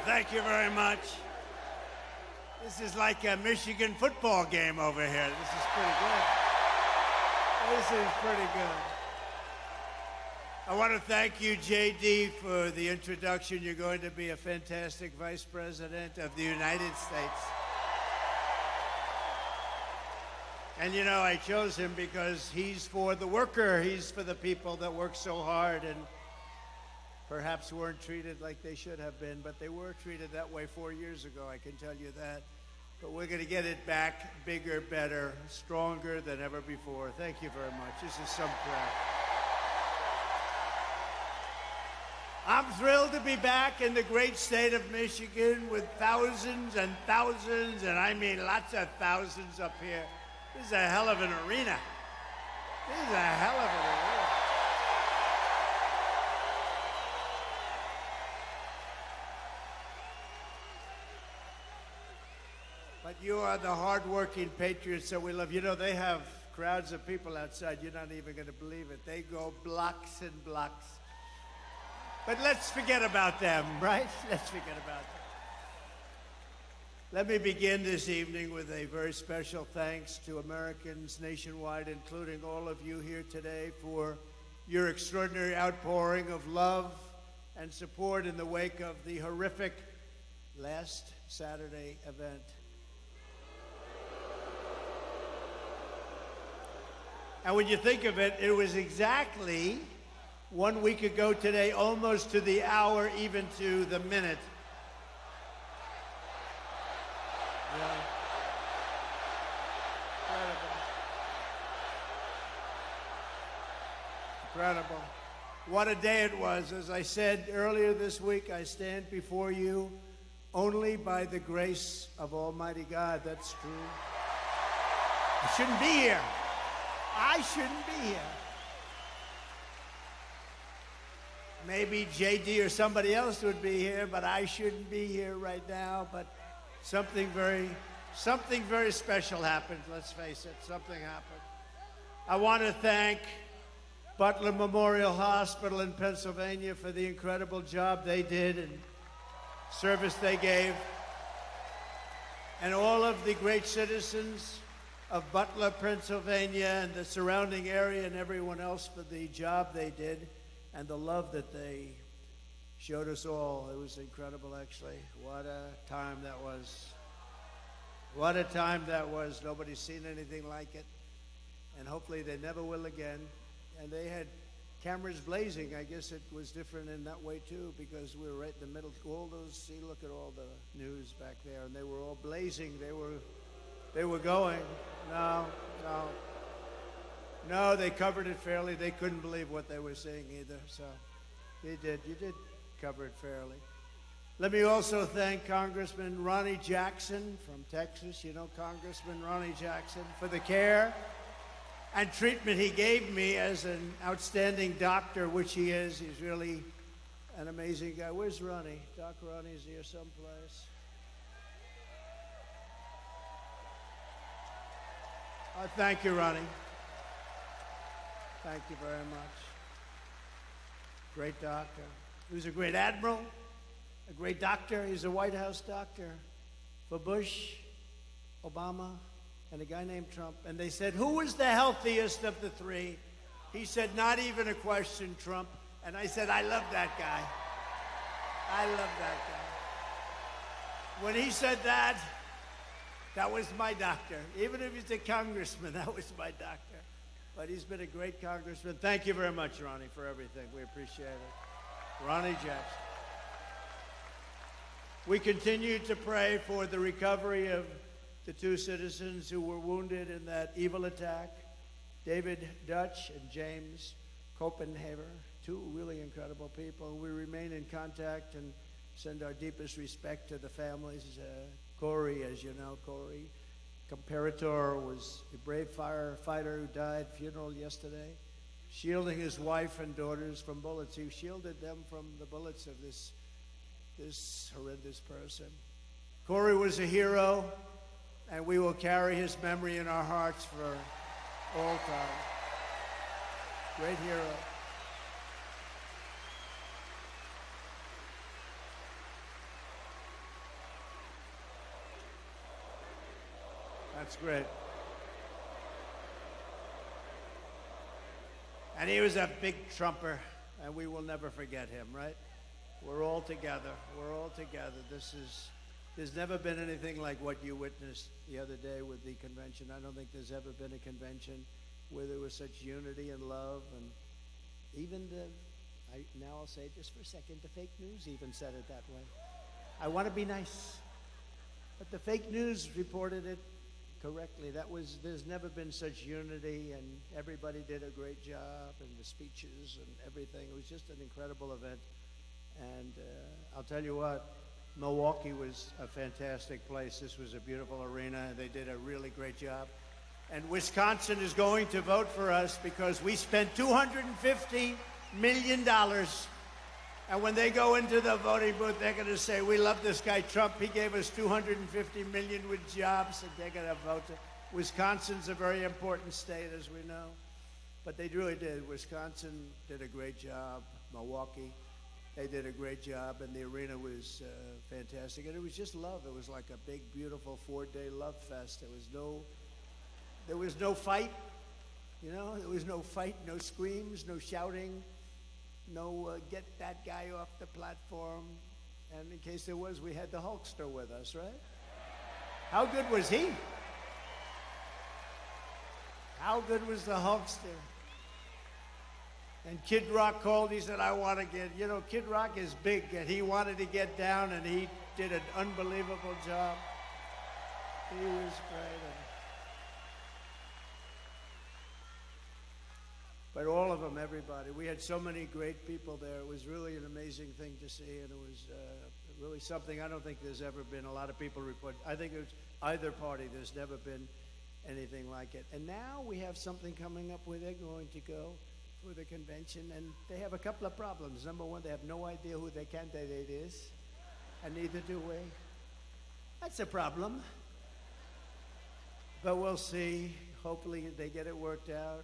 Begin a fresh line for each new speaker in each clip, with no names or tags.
Thank you very much. This is like a Michigan football game over here. This is pretty good. This is pretty good. I want to thank you, J.D., for the introduction. You're going to be a fantastic Vice President of the United States. And you know, I chose him because he's for the worker. He's for the people that work so hard and perhaps weren't treated like they should have been, but they were treated that way 4 years ago, I can tell you that. But we're going to get it back bigger, better, stronger than ever before. Thank you very much. This is some crap. I'm thrilled to be back in the great state of Michigan with thousands and thousands, and I mean lots of thousands up here. This is a hell of an arena. This is a hell of an arena. But you are the hardworking patriots that we love. You know, they have crowds of people outside. You're not even going to believe it. They go blocks and blocks. But let's forget about them, right? Let's forget about them. Let me begin this evening with a very special thanks to Americans nationwide, including all of you here today, for your extraordinary outpouring of love and support in the wake of the horrific last Saturday event. And when you think of it, it was exactly 1 week ago today, almost to the hour, even to the minute. Yeah. Incredible. What a day it was. As I said earlier this week, I stand before you only by the grace of Almighty God. That's true. I shouldn't be here. I shouldn't be here. Maybe JD or somebody else would be here, but I shouldn't be here right now. But something very special happened. Let's face it, something happened. I want to thank Butler Memorial Hospital in Pennsylvania for the incredible job they did and service they gave, and all of the great citizens of Butler, Pennsylvania, and the surrounding area, and everyone else for the job they did and the love that they showed us all. It was incredible, actually. What a time that was. What a time that was. Nobody's seen anything like it, and hopefully they never will again. And they had cameras blazing. I guess it was different in that way, too, because we were right in the middle. All those, see, look at all the news back there, and they were all blazing. They were going. No, they covered it fairly. They couldn't believe what they were seeing either. So you did cover it fairly. Let me also thank Congressman Ronnie Jackson from Texas. You know Congressman Ronnie Jackson, for the care and treatment he gave me as an outstanding doctor, which he is. He's really an amazing guy. Where's Ronnie? Doc Ronnie's here someplace. Thank you, Ronnie. Thank you very much. Great doctor. He was a great admiral, a great doctor. He's a White House doctor for Bush, Obama, and a guy named Trump. And they said, who was the healthiest of the three? He said, not even a question, Trump. And I said, I love that guy. I love that guy. When he said that, that was my doctor. Even if he's a congressman, that was my doctor. But he's been a great congressman. Thank you very much, Ronnie, for everything. We appreciate it. Ronnie Jackson. We continue to pray for the recovery of the two citizens who were wounded in that evil attack, David Dutch and James Copenhaver, two really incredible people. We remain in contact and send our deepest respect to the families. Corey, as you know, Corey Comparator was a brave firefighter who died, funeral yesterday, shielding his wife and daughters from bullets. He shielded them from the bullets of this horrendous person. Corey was a hero, and we will carry his memory in our hearts for all time. Great hero. That's great. And he was a big trumper, and we will never forget him, right? We're all together. We're all together. There's never been anything like what you witnessed the other day with the convention. I don't think there's ever been a convention where there was such unity and love, and even now I'll say it just for a second, the fake news even said it that way. I want to be nice, but the fake news reported it correctly. There's never been such unity, and everybody did a great job, and the speeches and everything. It was just an incredible event. And I'll tell you what, Milwaukee was a fantastic place. This was a beautiful arena, and they did a really great job. And Wisconsin is going to vote for us because we spent $250 million. And when they go into the voting booth, they're going to say, we love this guy Trump. He gave us $250 million with jobs, and they're going to vote. Wisconsin's a very important state, as we know. But they really did. Wisconsin did a great job. Milwaukee, they did a great job, and the arena was fantastic. And it was just love. It was like a big, beautiful 4-day love fest. There was no fight, you know. There was no fight, no screams, no shouting, no get that guy off the platform. And in case there was, we had the Hulkster with us, right? How good was he? How good was the Hulkster? And Kid Rock called, he said, I want to get, you know, Kid Rock is big, and he wanted to get down, and he did an unbelievable job. He was great. But all of them, everybody. We had so many great people there. It was really an amazing thing to see, and it was really something I don't think there's ever been. A lot of people report. I think it was either party. There's never been anything like it. And now we have something coming up where they're going to go for the convention, and they have a couple of problems. Number one, they have no idea who their candidate is, and neither do we. That's a problem. But we'll see. Hopefully they get it worked out.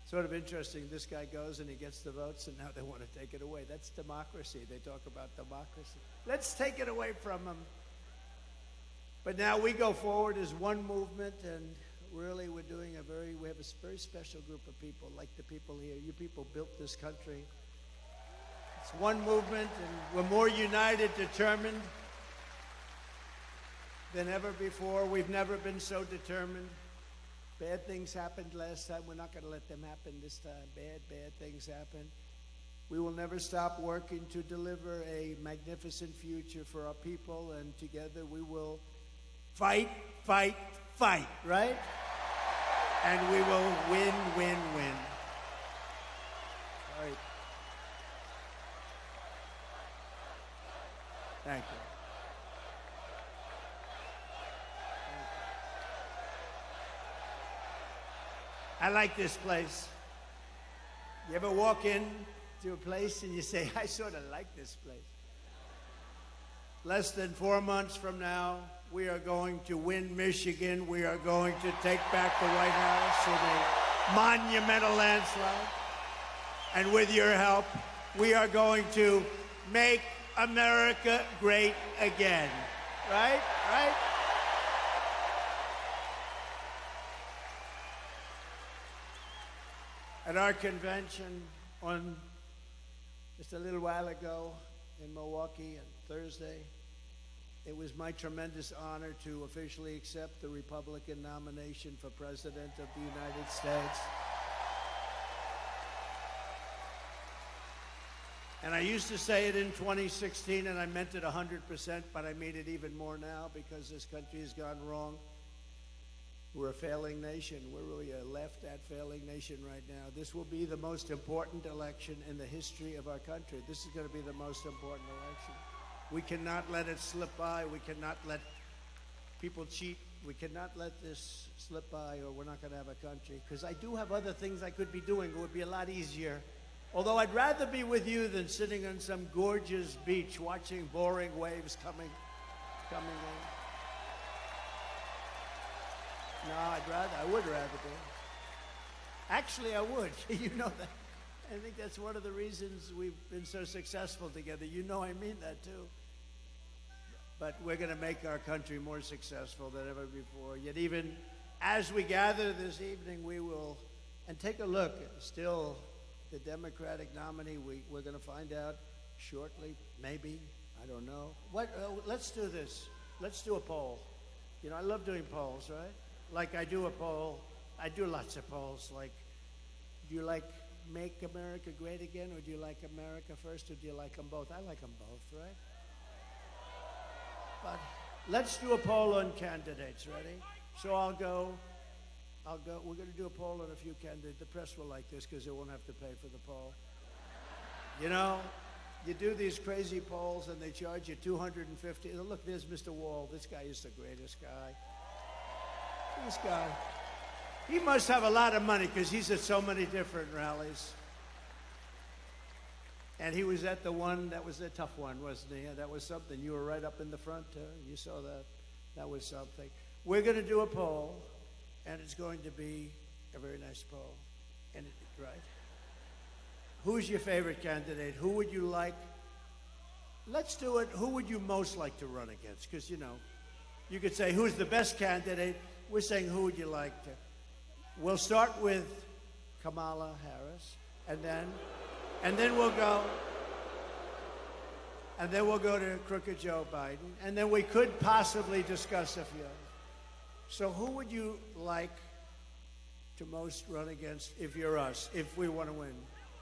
Sort of interesting, this guy goes and he gets the votes, and now they want to take it away. That's democracy. They talk about democracy. Let's take it away from them. But now we go forward as one movement, and really we have a very special group of people, like the people here. You people built this country. It's one movement, and we're more united, determined than ever before. We've never been so determined. Bad things happened last time. We're not going to let them happen this time. Bad things happen. We will never stop working to deliver a magnificent future for our people, and together we will fight, right? And we will win. All right. Thank you. I like this place. You ever walk in to a place and you say, I sort of like this place? Less than 4 months from now, we are going to win Michigan. We are going to take back the White House in a monumental landslide. And with your help, we are going to make America great again. Right? At our convention on just a little while ago in Milwaukee on Thursday, it was my tremendous honor to officially accept the Republican nomination for President of the United States. And I used to say it in 2016, and I meant it 100%, but I mean it even more now because this country has gone wrong. We're a failing nation. We're really a left-at failing nation right now. This will be the most important election in the history of our country. This is going to be the most important election. We cannot let it slip by. We cannot let people cheat. We cannot let this slip by, or we're not going to have a country. Because I do have other things I could be doing. It would be a lot easier. Although I'd rather be with you than sitting on some gorgeous beach watching boring waves coming in. No, I would rather be. Actually, I would. You know that. I think that's one of the reasons we've been so successful together. You know I mean that, too. but we're going to make our country more successful than ever before. Yet even as we gather this evening, we will, and take a look, still the Democratic nominee, we're going to find out shortly, maybe, I don't know. Let's do this. Let's do a poll. You know, I love doing polls, right? Like I do a poll. I do lots of polls. Like, do you like Make America Great Again, or do you like America First, or do you like them both? I like them both, right? But let's do a poll on candidates. Ready? So I'll go. We're going to do a poll on a few candidates. The press will like this because they won't have to pay for the poll. You know, you do these crazy polls and they charge you $250. Look, there's Mr. Wall. This guy is the greatest guy. This guy. He must have a lot of money because he's at so many different rallies. And he was at the one, that was a tough one, wasn't he? That was something. You were right up in the front. You saw that. That was something. We're going to do a poll, and it's going to be a very nice poll. And right? Who's your favorite candidate? Who would you like? Let's do it. Who would you most like to run against? Because, you know, you could say, who's the best candidate? We're saying, who would you like to? We'll start with Kamala Harris, and then we'll go, to crooked Joe Biden, and then we could possibly discuss a few. So who would you like to most run against if you're us, if we want to win?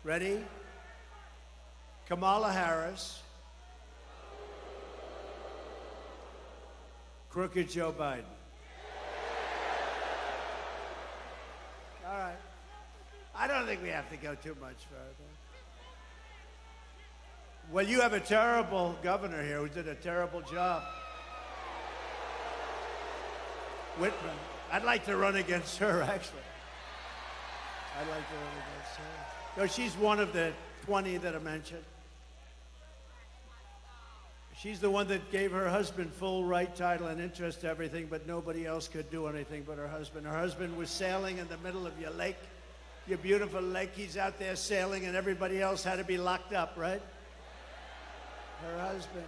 Ready? Kamala Harris, crooked Joe Biden. All right. I don't think we have to go too much further. Well, you have a terrible governor here who did a terrible job. Whitman. I'd like to run against her, actually. I'd like to run against her. So she's one of the 20 that I mentioned. She's the one that gave her husband full right, title, and interest to everything, but nobody else could do anything but her husband. Her husband was sailing in the middle of your lake, your beautiful lake. He's out there sailing, and everybody else had to be locked up, right? Her husband.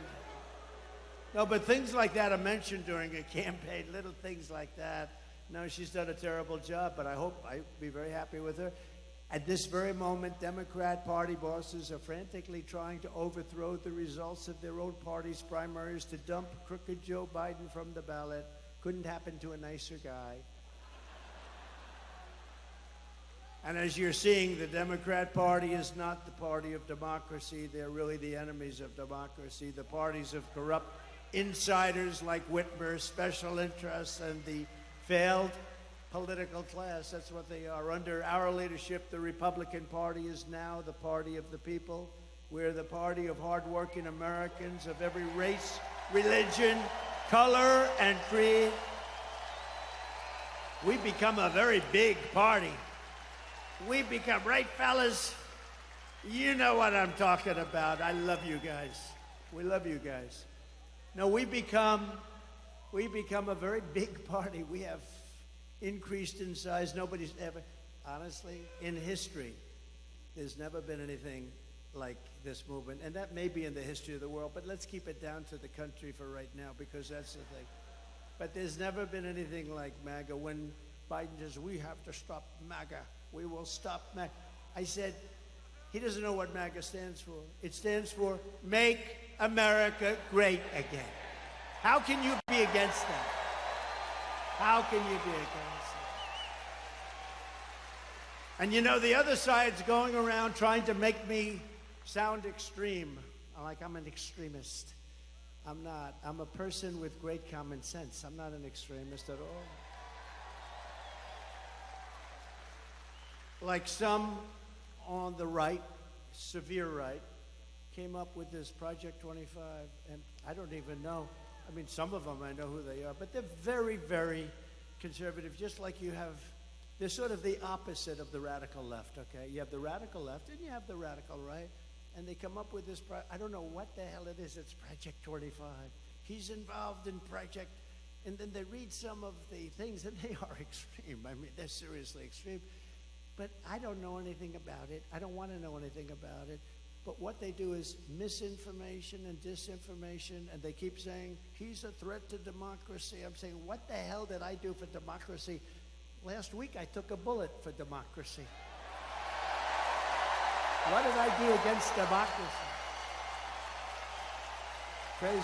No, but things like that are mentioned during a campaign, little things like that. No, she's done a terrible job, but I hope I'd be very happy with her. At this very moment, Democrat Party bosses are frantically trying to overthrow the results of their own party's primaries to dump crooked Joe Biden from the ballot. Couldn't happen to a nicer guy. And as you're seeing, the Democrat Party is not the party of democracy. They're really the enemies of democracy, the parties of corrupt insiders like Whitmer, special interests, and the failed political class. That's what they are. Under our leadership, the Republican Party is now the party of the people. We're the party of hardworking Americans of every race, religion, color, and creed. We've become a very big party. We've become, right, fellas? You know what I'm talking about. I love you guys. We love you guys. No, we become a very big party. We have increased in size. Nobody's ever, honestly, in history, there's never been anything like this movement. And that may be in the history of the world, but let's keep it down to the country for right now, because that's the thing. But there's never been anything like MAGA. When Biden says, we have to stop MAGA, we will stop MAGA. I said, he doesn't know what MAGA stands for. It stands for Make America Great Again. How can you be against that? How can you be against that? And you know, the other side's going around trying to make me sound extreme, like I'm an extremist. I'm not. I'm a person with great common sense. I'm not an extremist at all. Like some on the right, severe right, came up with this Project 25, and I don't even know. I mean, some of them I know who they are, but they're very, very conservative, just like you have. They're sort of the opposite of the radical left, okay? You have the radical left and you have the radical right, and they come up with this, I don't know what the hell it is, it's Project 25. He's involved in Project, and then they read some of the things, and they are extreme. I mean, they're seriously extreme. But I don't know anything about it. I don't want to know anything about it. But what they do is misinformation and disinformation, and they keep saying, he's a threat to democracy. I'm saying, what the hell did I do for democracy? Last week I took a bullet for democracy. What did I do against democracy? Crazy.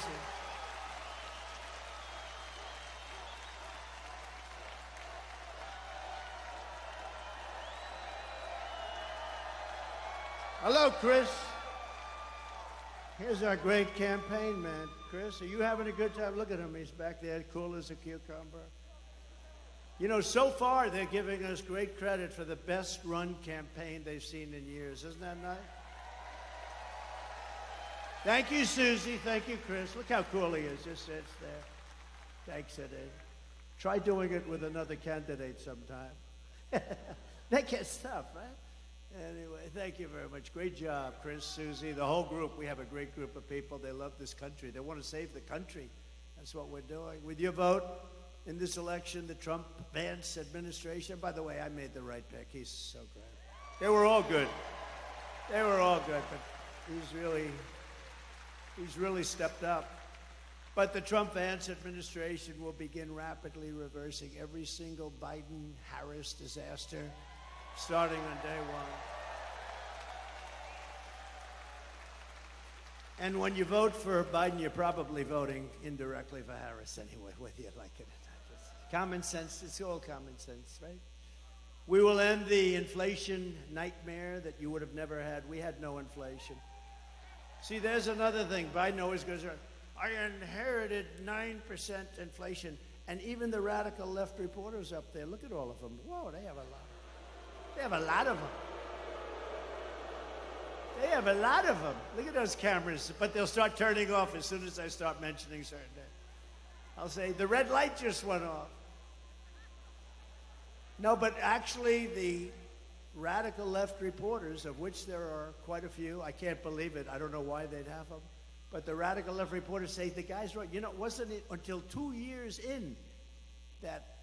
Hello, Chris. Here's our great campaign man. Chris, are you having a good time? Look at him. He's back there, cool as a cucumber. You know, so far they're giving us great credit for the best run campaign they've seen in years. Isn't that nice? Thank you, Susie. Thank you, Chris. Look how cool he is. Just sits there. Takes it in. Try doing it with another candidate sometime. That gets tough, right? Anyway, thank you very much. Great job, Chris, Susie, the whole group. We have a great group of people. They love this country. They want to save the country. That's what we're doing. With your vote in this election, the Trump-Vance administration, by the way, I made the right pick. He's so great. They were all good. They were all good, but he's really stepped up. But the Trump-Vance administration will begin rapidly reversing every single Biden-Harris disaster starting on day one. And when you vote for Biden, you're probably voting indirectly for Harris anyway, whether you like it or not. Common sense, it's all common sense, right? We will end the inflation nightmare that you would have never had. We had no inflation. See, there's another thing. Biden always goes around, I inherited 9% inflation. And even the radical left reporters up there, look at all of them. Whoa, they have a lot. They have a lot of them. They have a lot of them. Look at those cameras. But they'll start turning off as soon as I start mentioning certain things. I'll say, the red light just went off. No, but actually the radical left reporters, of which there are quite a few, I can't believe it. I don't know why they'd have them. But the radical left reporters say, the guy's right. You know, wasn't it until 2 years in that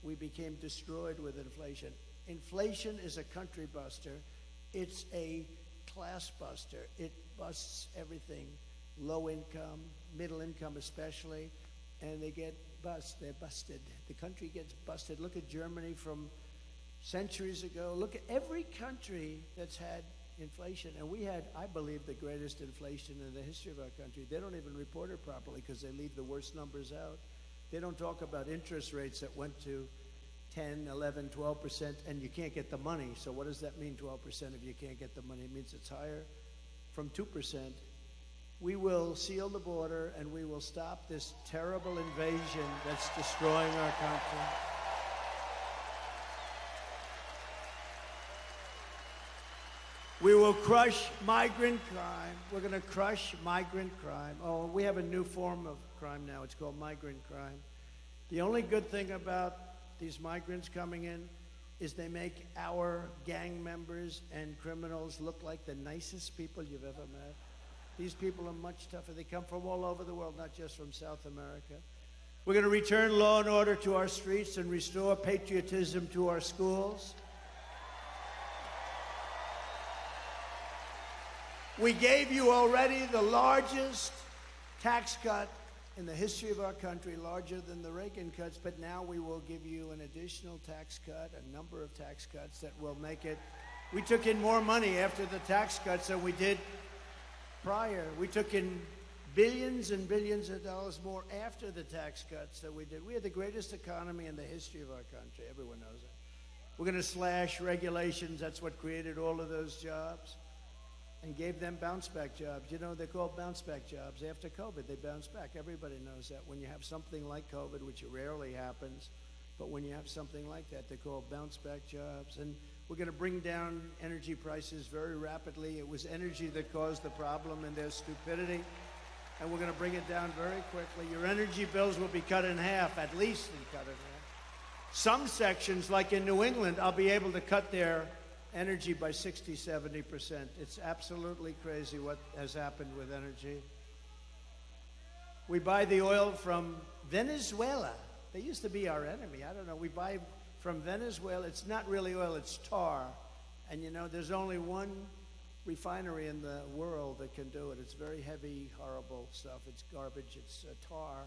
we became destroyed with inflation? Inflation is a country buster. It's a class buster. It busts everything. Low income, middle income especially, and they get they're busted. The country gets busted. Look at Germany from centuries ago. Look at every country that's had inflation. And we had, I believe, the greatest inflation in the history of our country. They don't even report it properly because they leave the worst numbers out. They don't talk about interest rates that went to 10, 11, 12%, and you can't get the money. So what does that mean, 12% if you can't get the money? It means it's higher from 2%. We will seal the border, and we will stop this terrible invasion that's destroying our country. We will crush migrant crime. We're going to crush migrant crime. Oh, we have a new form of crime now. It's called migrant crime. The only good thing about these migrants coming in is they make our gang members and criminals look like the nicest people you've ever met. These people are much tougher. They come from all over the world, not just from South America. We're going to return law and order to our streets and restore patriotism to our schools. We gave you already the largest tax cut in the history of our country, larger than the Reagan cuts, but now we will give you an additional tax cut, a number of tax cuts that will make it. We took in more money after the tax cuts than we did prior. We took in billions and billions of dollars more after the tax cuts than we did. We had the greatest economy in the history of our country. Everyone knows that. We're going to slash regulations. That's what created all of those jobs and gave them bounce-back jobs. You know, they're called bounce-back jobs. After COVID, they bounce back. Everybody knows that. When you have something like COVID, which rarely happens, but when you have something like that, they're called bounce-back jobs. And we're going to bring down energy prices very rapidly. It was energy that caused the problem and their stupidity, and we're going to bring it down very quickly. Your energy bills will be cut in half, at least cut in half. Some sections, like in New England, I'll be able to cut their energy by 60, 70%. It's absolutely crazy what has happened with energy. We buy the oil from Venezuela. They used to be our enemy. I don't know. We buy from Venezuela. It's not really oil, it's tar. And you know, there's only one refinery in the world that can do it. It's very heavy, horrible stuff. It's garbage. It's tar.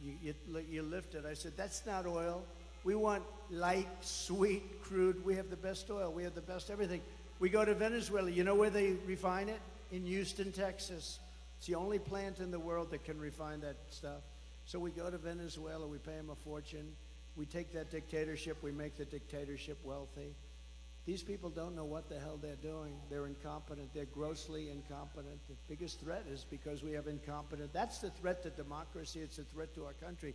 You lift it. I said, that's not oil. We want light, sweet, crude. We have the best oil. We have the best everything. We go to Venezuela. You know where they refine it? In Houston, Texas. It's the only plant in the world that can refine that stuff. So we go to Venezuela. We pay them a fortune. We take that dictatorship. We make the dictatorship wealthy. These people don't know what the hell they're doing. They're incompetent. They're grossly incompetent. The biggest threat is because we have incompetent. That's the threat to democracy. It's a threat to our country.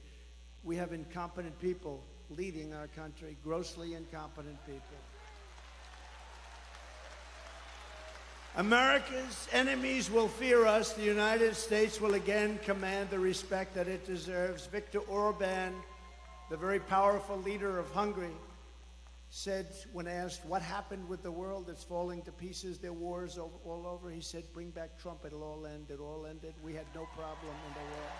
We have incompetent people leading our country, grossly incompetent people. America's enemies will fear us. The United States will again command the respect that it deserves. Viktor Orban, the very powerful leader of Hungary, said, when asked what happened with the world that's falling to pieces, there are wars all over, he said, bring back Trump, it'll all end. It all ended. We had no problem in the world.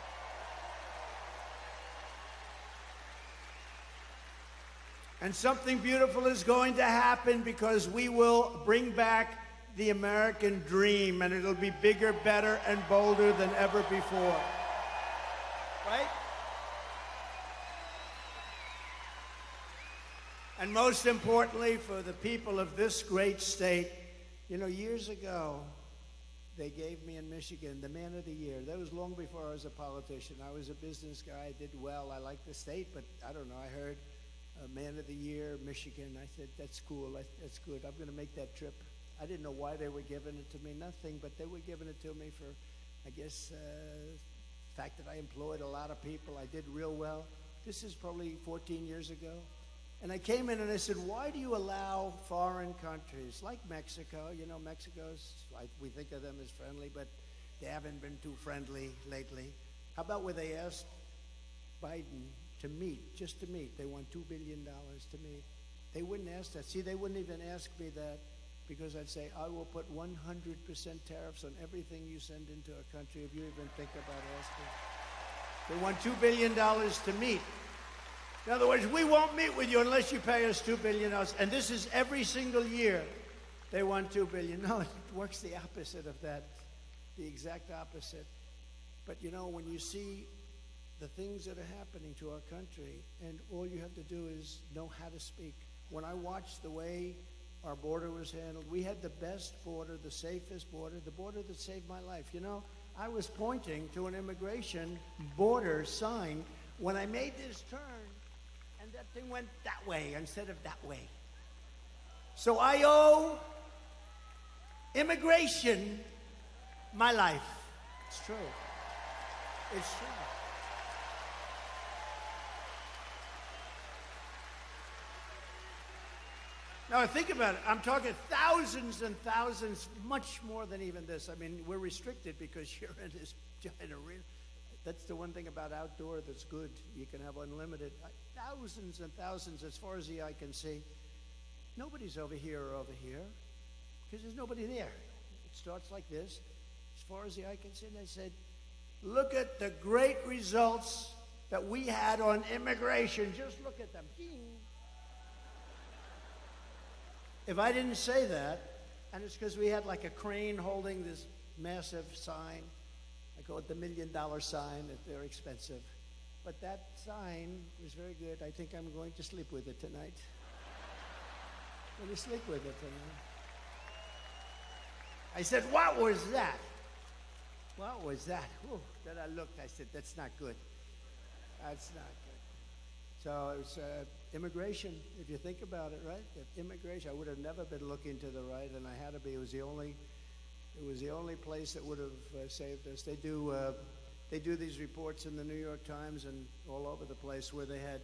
And something beautiful is going to happen because we will bring back the American dream, and it'll be bigger, better, and bolder than ever before. Right? And most importantly, for the people of this great state, you know, years ago, they gave me in Michigan the Man of the Year. That was long before I was a politician. I was a business guy, did well. I liked the state, but I don't know. I heard Man of the Year, Michigan. I said, that's cool. That's good. I'm going to make that trip. I didn't know why they were giving it to me, nothing, but they were giving it to me for, I guess, the fact that I employed a lot of people. I did real well. This is probably 14 years ago. And I came in and I said, why do you allow foreign countries like Mexico? You know, Mexico's, we think of them as friendly, but they haven't been too friendly lately. How about where they asked Biden to meet, just to meet? They want $2 billion to meet. They wouldn't ask that. See, they wouldn't even ask me that because I'd say, I will put 100% tariffs on everything you send into a country if you even think about asking. They want $2 billion to meet. In other words, we won't meet with you unless you pay us $2 billion. And this is every single year they want $2 billion. No, it works the opposite of that, the exact opposite. But you know, when you see the things that are happening to our country, and all you have to do is know how to speak. When I watched the way our border was handled, we had the best border, the safest border, the border that saved my life. You know, I was pointing to an immigration border sign when I made this turn, and that thing went that way instead of that way. So I owe immigration my life. It's true. It's true. Now, think about it. I'm talking thousands and thousands, much more than even this. I mean, we're restricted because you're in this giant arena. That's the one thing about outdoor that's good. You can have unlimited. Thousands and thousands as far as the eye can see. Nobody's over here or over here because there's nobody there. It starts like this. As far as the eye can see, and they said, look at the great results that we had on immigration. Just look at them. If I didn't say that, and it's because we had like a crane holding this massive sign, I call it the $1 million sign, that they're expensive. But that sign was very good. I think I'm going to sleep with it tonight. I'm going to sleep with it tonight. I said, what was that? What was that? Ooh, then I looked, I said, that's not good. That's not good. So it was immigration, if you think about it, right? Immigration, I would have never been looking to the right, and I had to be. It was the only place that would have saved us. They do these reports in the New York Times and all over the place where they had,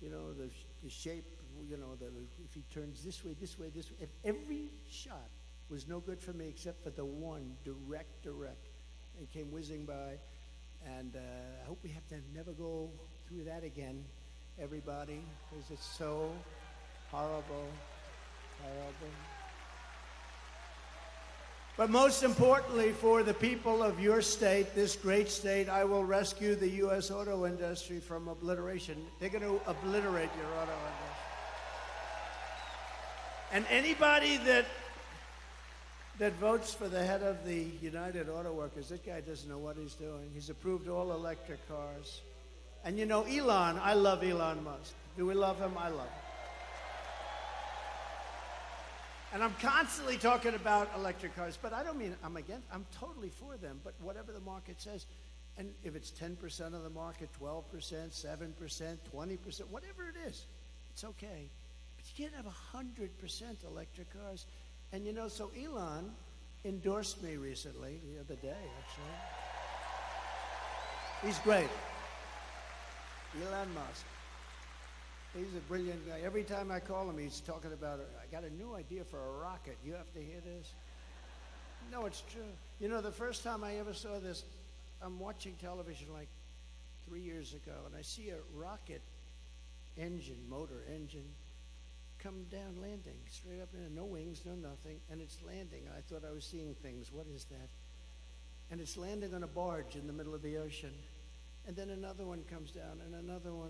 you know, the shape, you know, if he turns this way, this way, this way. If every shot was no good for me except for the one direct, and came whizzing by. And I hope we have to never go through that again, everybody, because it's so horrible. But most importantly, for the people of your state, this great state, I will rescue the U.S. auto industry from obliteration. They're going to obliterate your auto industry. And anybody that that votes for the head of the United Auto Workers. That guy doesn't know what he's doing. He's approved all electric cars. And you know, Elon, I love Elon Musk. Do we love him? I love him. And I'm constantly talking about electric cars, but I don't mean I'm against, I'm totally for them, but whatever the market says, and if it's 10% of the market, 12%, 7%, 20%, whatever it is, it's okay. But you can't have 100% electric cars. And you know, so Elon endorsed me recently, the other day, actually. He's great. Elon Musk. He's a brilliant guy. Every time I call him, he's talking about, I got a new idea for a rocket. You have to hear this? No, it's true. You know, the first time I ever saw this, I'm watching television like 3 years ago, and I see a rocket engine, motor engine, come down landing, straight up in, no wings, no nothing, and it's landing. I thought I was seeing things. What is that? And it's landing on a barge in the middle of the ocean. And then another one comes down, and another one.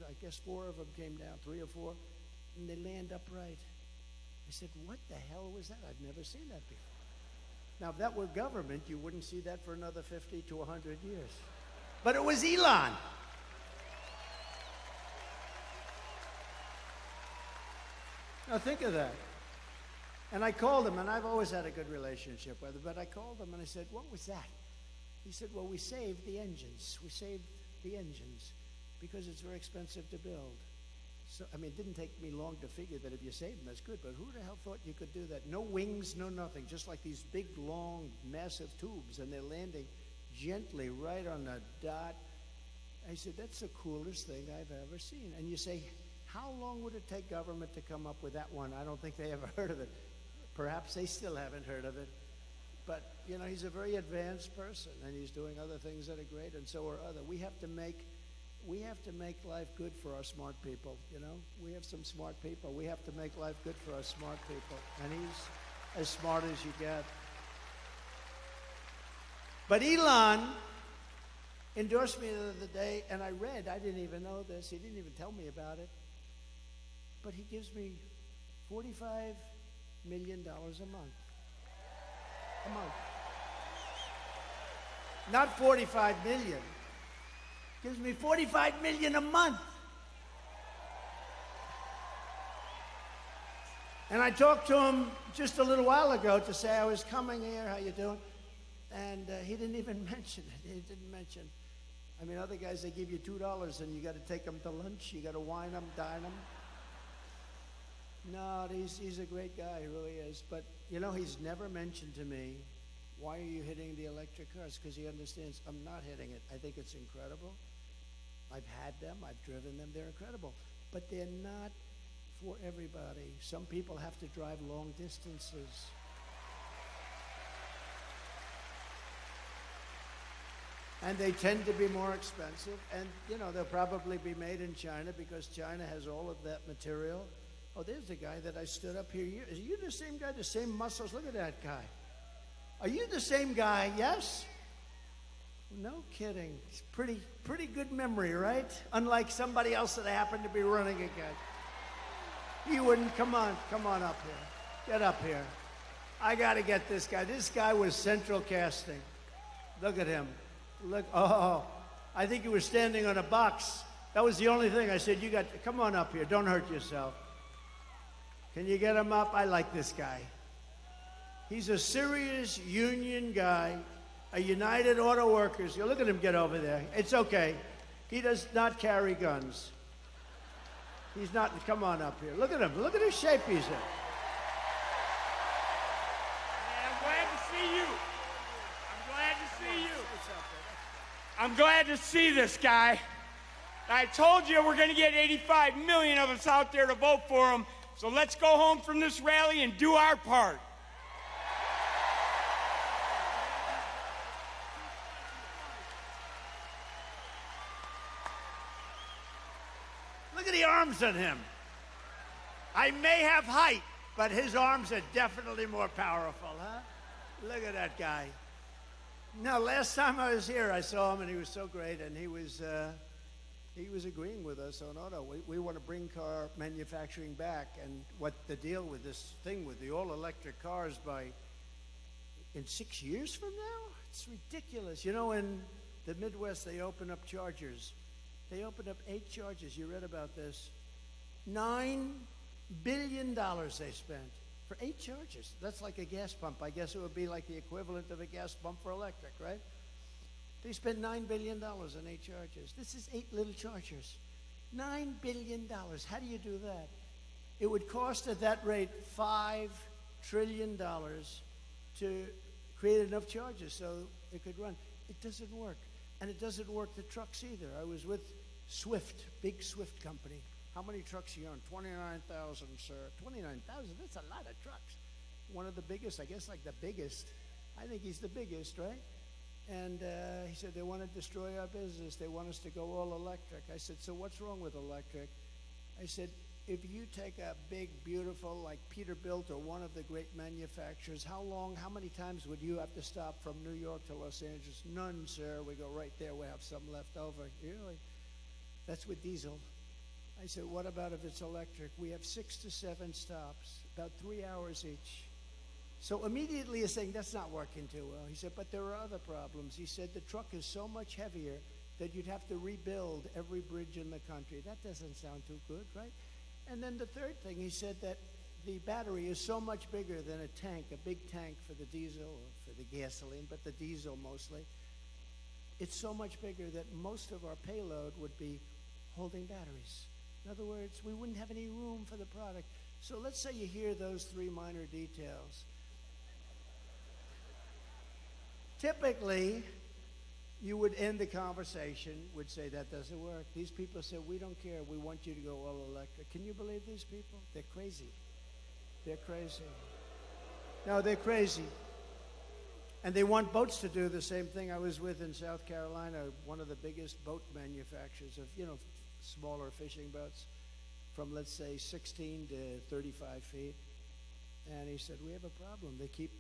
I guess 4 of them came down, 3 or 4, and they land upright. I said, what the hell was that? I've never seen that before. Now, if that were government, you wouldn't see that for another 50 to 100 years. But it was Elon. Now, think of that. And I called him, and I've always had a good relationship with him, but I called him, and I said, what was that? He said, well, we saved the engines. We saved the engines because it's very expensive to build. So, I mean, it didn't take me long to figure that if you save them, that's good. But who the hell thought you could do that? No wings, no nothing. Just like these big, long, massive tubes, and they're landing gently right on the dot. I said, that's the coolest thing I've ever seen. And you say, how long would it take government to come up with that one? I don't think they ever heard of it. Perhaps they still haven't heard of it. But, you know, he's a very advanced person, and he's doing other things that are great, and so are others. We have to make life good for our smart people, you know? We have some smart people. We have to make life good for our smart people, and he's as smart as you get. But Elon endorsed me the other day, and I didn't even know this. He didn't even tell me about it. But he gives me $45 million a month. A month. Not 45 million. Gives me 45 million a month. And I talked to him just a little while ago to say I was coming here, how you doing? And he didn't even mention it. He didn't mention. I mean, other guys, they give you $2 and you got to take them to lunch. You got to wine them, dine them. No, he's a great guy, he really is. But, you know, he's never mentioned to me, why are you hitting the electric cars? Because he understands I'm not hitting it. I think it's incredible. I've had them. I've driven them. They're incredible. But they're not for everybody. Some people have to drive long distances. And they tend to be more expensive. And, you know, they'll probably be made in China because China has all of that material. Oh, there's the guy that I stood up here. Are you the same guy, the same muscles? Look at that guy. Are you the same guy? Yes? No kidding. It's pretty good memory, right? Unlike somebody else that I happened to be running against. You wouldn't. Come on up here. Get up here. I got to get this guy. This guy was central casting. Look at him. Look. Oh, I think he was standing on a box. That was the only thing. I said, come on up here. Don't hurt yourself. Can you get him up? I like this guy. He's a serious union guy, a United Auto Workers. You look at him get over there. It's okay. He does not carry guns. He's not. Come on up here. Look at him. Look at his shape he's in.
I'm glad to see you. I'm glad to see you. I'm glad to see this guy. I told you we're going to get 85 million of us out there to vote for him. So let's go home from this rally and do our part.
Look at the arms on him. I may have height, but his arms are definitely more powerful, huh? Look at that guy. Now, last time I was here, I saw him, and he was so great, and he was agreeing with us on auto. We want to bring car manufacturing back, and what the deal with this thing with the all-electric cars by in 6 years from now? It's ridiculous. You know, in the Midwest, they open up chargers. They opened up 8 chargers. You read about this. $9 billion they spent for 8 chargers. That's like a gas pump. I guess it would be like the equivalent of a gas pump for electric, right? They spent $9 billion on 8 chargers. This is 8 little chargers. $9 billion. How do you do that? It would cost at that rate $5 trillion to create enough charges so it could run. It doesn't work. And it doesn't work the trucks either. I was with Swift, big Swift company. How many trucks you own? 29,000, sir. 29,000? That's a lot of trucks. One of the biggest, I guess like the biggest. I think he's the biggest, right? And he said, they want to destroy our business. They want us to go all electric. I said, so what's wrong with electric? I said, if you take a big, beautiful, like Peterbilt or one of the great manufacturers, how many times would you have to stop from New York to Los Angeles? None, sir. We go right there. We have some left over. Really? That's with diesel. I said, what about if it's electric? We have 6 to 7 stops, about 3 hours each. So immediately he's saying, that's not working too well. He said, but there are other problems. He said, the truck is so much heavier that you'd have to rebuild every bridge in the country. That doesn't sound too good, right? And then the third thing, he said that the battery is so much bigger than a tank, a big tank for the diesel or for the gasoline, but the diesel mostly. It's so much bigger that most of our payload would be holding batteries. In other words, we wouldn't have any room for the product. So let's say you hear those 3 minor details. Typically, you would end the conversation, would say that doesn't work. These people said, we don't care. We want you to go all electric. Can you believe these people? They're crazy. They're crazy. No, they're crazy. And they want boats to do the same thing. I was with in South Carolina, one of the biggest boat manufacturers of, smaller fishing boats from, let's say, 16 to 35 feet. And he said, we have a problem. They keep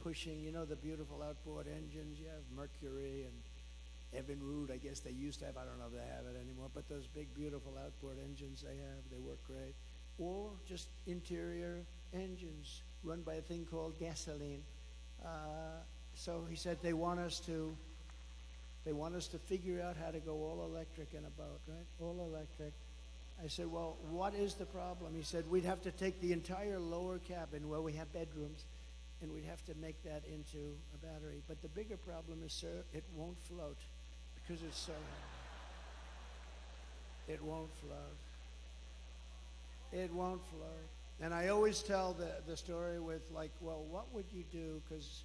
pushing, the beautiful outboard engines. You have Mercury and Evinrude, I guess they used to have. I don't know if they have it anymore. But those big, beautiful outboard engines they have, they work great. Or just interior engines run by a thing called gasoline. So he said they want us to figure out how to go all electric in a boat, right? All electric. I said, well, what is the problem? He said, we'd have to take the entire lower cabin where we have bedrooms, and we'd have to make that into a battery. But the bigger problem is, sir, it won't float because it's so heavy. It won't float. It won't float. And I always tell the story with like, well, what would you do? Because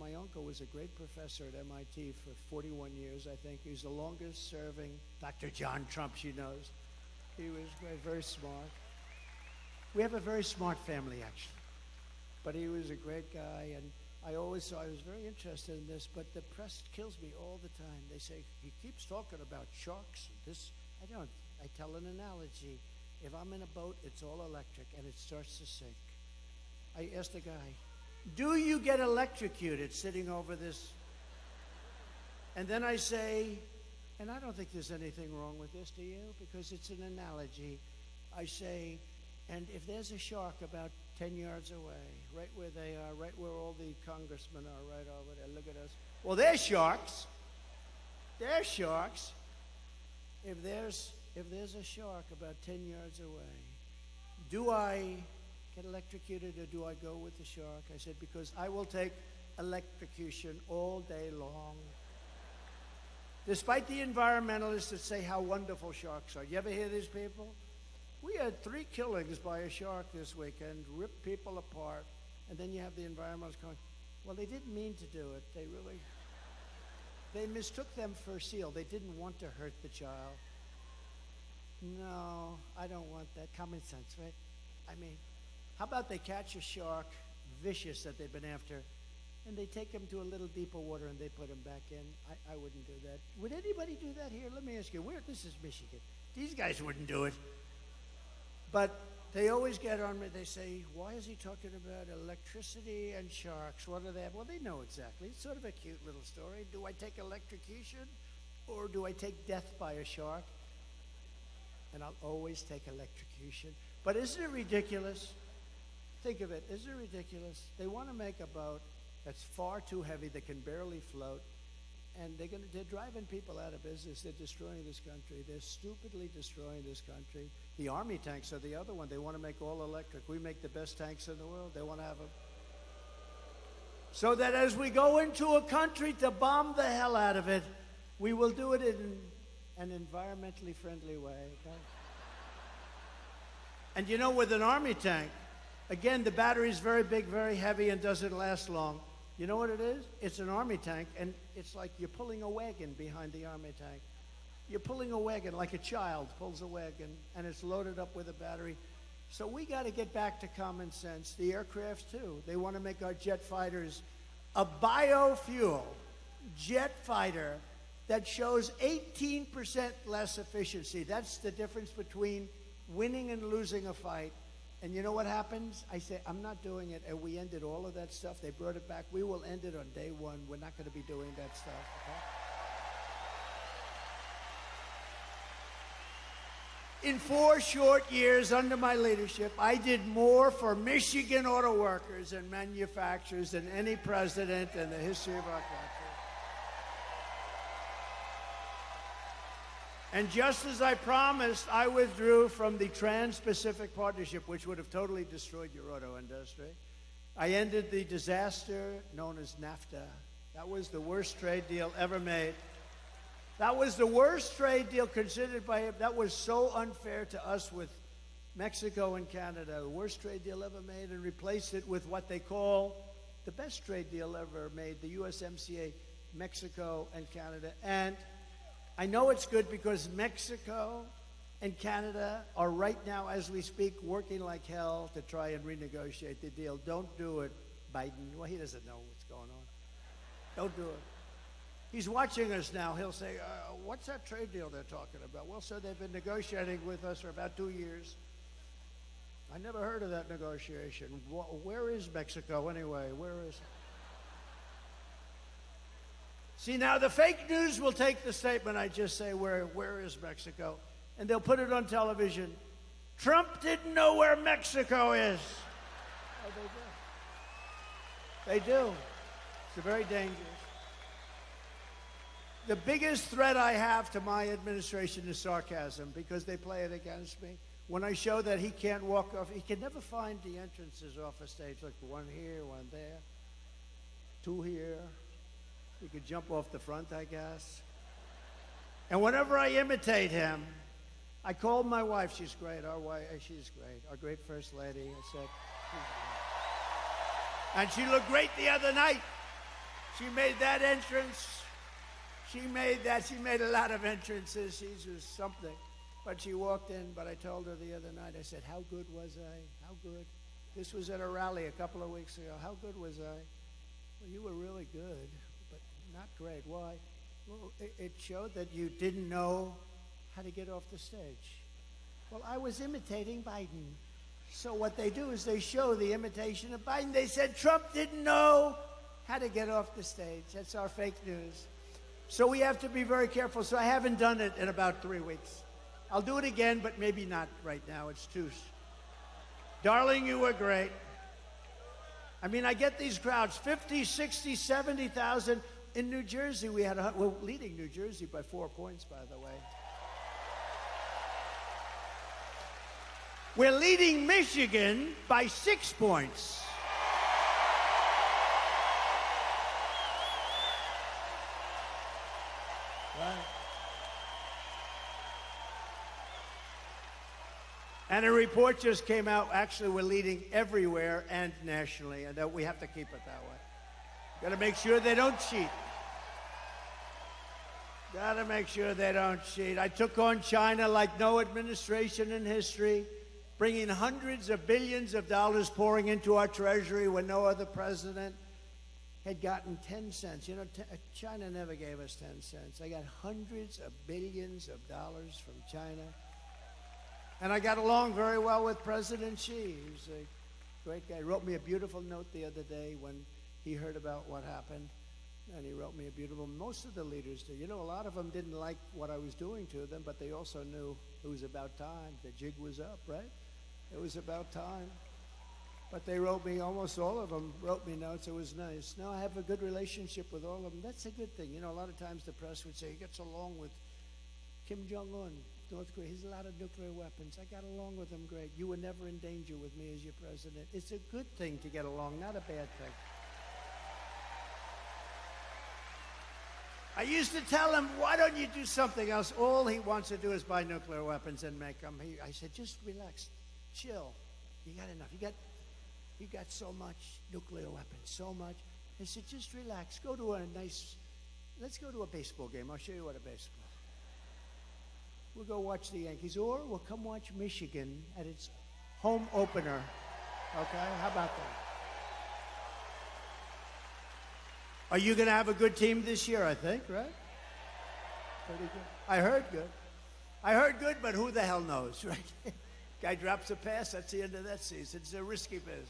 my uncle was a great professor at MIT for 41 years, I think. He's the longest serving Dr. John Trump, she knows. He was great, very smart. We have a very smart family, actually. But he was a great guy, and I was very interested in this, but the press kills me all the time. They say, he keeps talking about sharks. I tell an analogy. If I'm in a boat, it's all electric, and it starts to sink. I asked the guy, do you get electrocuted sitting over this? And then I say, and I don't think there's anything wrong with this, do you? Because it's an analogy. I say, and if there's a shark about 10 yards away, right where they are, right where all the congressmen are, right over there, look at us. Well, they're sharks. They're sharks. If there's a shark about 10 yards away, do I get electrocuted or do I go with the shark? I said, because I will take electrocution all day long. Despite the environmentalists that say how wonderful sharks are. You ever hear these people? We had 3 killings by a shark this weekend, ripped people apart, and then you have the environmentalists going, well, they didn't mean to do it. They mistook them for a seal. They didn't want to hurt the child. No, I don't want that. Common sense, right? I mean, how about they catch a shark, vicious that they've been after, and they take him to a little deeper water and they put him back in? I wouldn't do that. Would anybody do that here? Let me ask you, this is Michigan. These guys wouldn't do it. But they always get on me. They say, why is he talking about electricity and sharks? What do they have? Well, they know exactly. It's sort of a cute little story. Do I take electrocution or do I take death by a shark? And I'll always take electrocution. But isn't it ridiculous? Think of it. Isn't it ridiculous? They want to make a boat that's far too heavy, that can barely float. And they're driving people out of business. They're destroying this country. They're stupidly destroying this country. The Army tanks are the other one. They want to make all electric. We make the best tanks in the world. They want to have them. So that as we go into a country to bomb the hell out of it, we will do it in an environmentally friendly way. Okay? And you know, with an Army tank, again, the battery is very big, very heavy, and doesn't last long. You know what it is? It's an Army tank, and it's like you're pulling a wagon behind the Army tank. You're pulling a wagon like a child pulls a wagon, and it's loaded up with a battery. So we got to get back to common sense. The aircraft, too. They want to make our jet fighters a biofuel jet fighter that shows 18% less efficiency. That's the difference between winning and losing a fight. And you know what happens? I say, I'm not doing it. And we ended all of that stuff. They brought it back. We will end it on day one. We're not going to be doing that stuff. Okay? In 4 short years under my leadership, I did more for Michigan auto workers and manufacturers than any president in the history of our country. And just as I promised, I withdrew from the Trans-Pacific Partnership, which would have totally destroyed your auto industry. I ended the disaster known as NAFTA. That was the worst trade deal ever made. That was the worst trade deal considered by him. That was so unfair to us with Mexico and Canada. The worst trade deal ever made, and replaced it with what they call the best trade deal ever made, the USMCA, Mexico and Canada. And I know it's good because Mexico and Canada are right now, as we speak, working like hell to try and renegotiate the deal. Don't do it, Biden. Well, he doesn't know what's going on. Don't do it. He's watching us now. He'll say, what's that trade deal they're talking about? Well, sir, they've been negotiating with us for about 2 years. I never heard of that negotiation. Where is Mexico anyway? Where is it? See, now the fake news will take the statement I just say, where is Mexico? And they'll put it on television. Trump didn't know where Mexico is. Oh, they do. They do. It's very dangerous. The biggest threat I have to my administration is sarcasm, because they play it against me. When I show that he can't walk off, he can never find the entrances off a stage, like one here, one there, 2 here. He could jump off the front, I guess. And whenever I imitate him, I called my wife. She's great. Our wife, she's great. Our great First Lady. I said, she's great. And she looked great the other night. She made that entrance. She made a lot of entrances. She's just something. But she walked in, but I told her the other night, I said, how good was I? How good? This was at a rally a couple of weeks ago. How good was I? Well, you were really good. Not great. Why? Well, it showed that you didn't know how to get off the stage. Well, I was imitating Biden. So what they do is they show the imitation of Biden. They said Trump didn't know how to get off the stage. That's our fake news. So we have to be very careful. So I haven't done it in about 3 weeks. I'll do it again, but maybe not right now. It's too... Darling, you were great. I mean, I get these crowds, 50, 60, 70,000. In New Jersey, we're leading New Jersey by 4 points, by the way. We're leading Michigan by 6 points. Right. And a report just came out. Actually, we're leading everywhere and nationally, and we have to keep it that way. Got to make sure they don't cheat. Got to make sure they don't cheat. I took on China like no administration in history, bringing hundreds of billions of dollars pouring into our treasury when no other president had gotten 10 cents. You know, China never gave us 10 cents. I got hundreds of billions of dollars from China. And I got along very well with President Xi. He's a great guy. He wrote me a beautiful note the other day when he heard about what happened, and he wrote me a beautiful. Most of the leaders do. You know, a lot of them didn't like what I was doing to them, but they also knew it was about time. The jig was up, right? It was about time. But they wrote me, almost all of them wrote me notes. It was nice. Now I have a good relationship with all of them. That's a good thing. You know, a lot of times the press would say he gets along with Kim Jong-un, North Korea. He's a lot of nuclear weapons. I got along with him great. You were never in danger with me as your president. It's a good thing to get along, not a bad thing. I used to tell him, why don't you do something else? All he wants to do is buy nuclear weapons and make them. I said, just relax, chill. You got enough. You got so much nuclear weapons, so much. I said, just relax. Let's go to a baseball game. I'll show you what a baseball. We'll go watch the Yankees, or we'll come watch Michigan at its home opener. Okay, how about that? Are you going to have a good team this year, I think, right? Pretty good. I heard good. I heard good, but who the hell knows, right? Guy drops a pass, that's the end of that season. It's a risky business.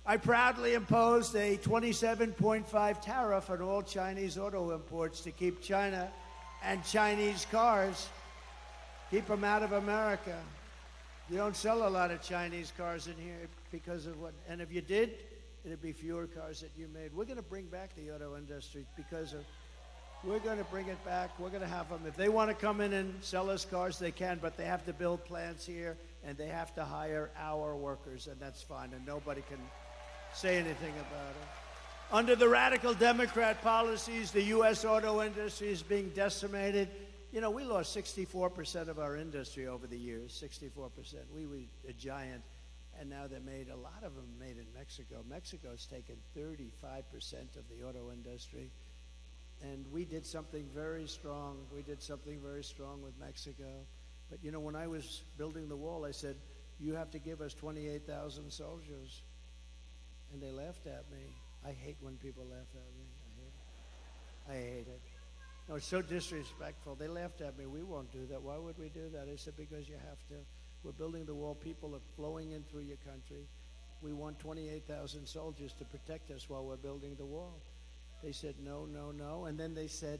I proudly imposed a 27.5 tariff on all Chinese auto imports to keep China and Chinese cars, keep them out of America. You don't sell a lot of Chinese cars in here because of what, and if you did, it'd be fewer cars that you made. We're going to bring back the auto industry we're going to bring it back. We're going to have them. If they want to come in and sell us cars, they can, but they have to build plants here, and they have to hire our workers, and that's fine, and nobody can say anything about it. Under the radical Democrat policies, the U.S. auto industry is being decimated. You know, we lost 64% of our industry over the years, 64%. We were a giant, and now a lot of them made in Mexico. Mexico's taken 35% of the auto industry. And we did something very strong. We did something very strong with Mexico. But, you know, when I was building the wall, I said, you have to give us 28,000 soldiers. And they laughed at me. I hate when people laugh at me. I hate it. No, it's so disrespectful. They laughed at me. We won't do that. Why would we do that? I said, because you have to. We're building the wall. People are flowing in through your country. We want 28,000 soldiers to protect us while we're building the wall. They said, no, no, no. And then they said,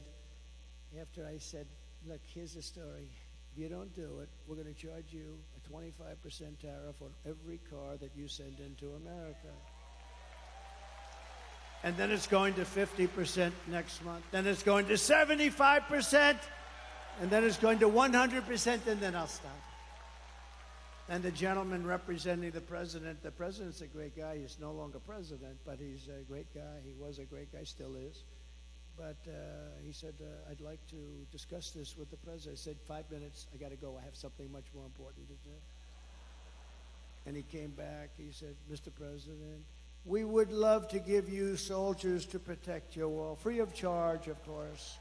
after I said, look, here's the story. If you don't do it, we're going to charge you a 25% tariff on every car that you send into America. And then it's going to 50% next month. Then it's going to 75%. And then it's going to 100%, and then I'll stop. And the gentleman representing the president's a great guy. He's no longer president, but he's a great guy. He was a great guy, still is. But he said, I'd like to discuss this with the president. I said, 5 minutes, I got to go. I have something much more important to do. And he came back. He said, Mr. President, we would love to give you soldiers to protect your wall, free of charge, of course.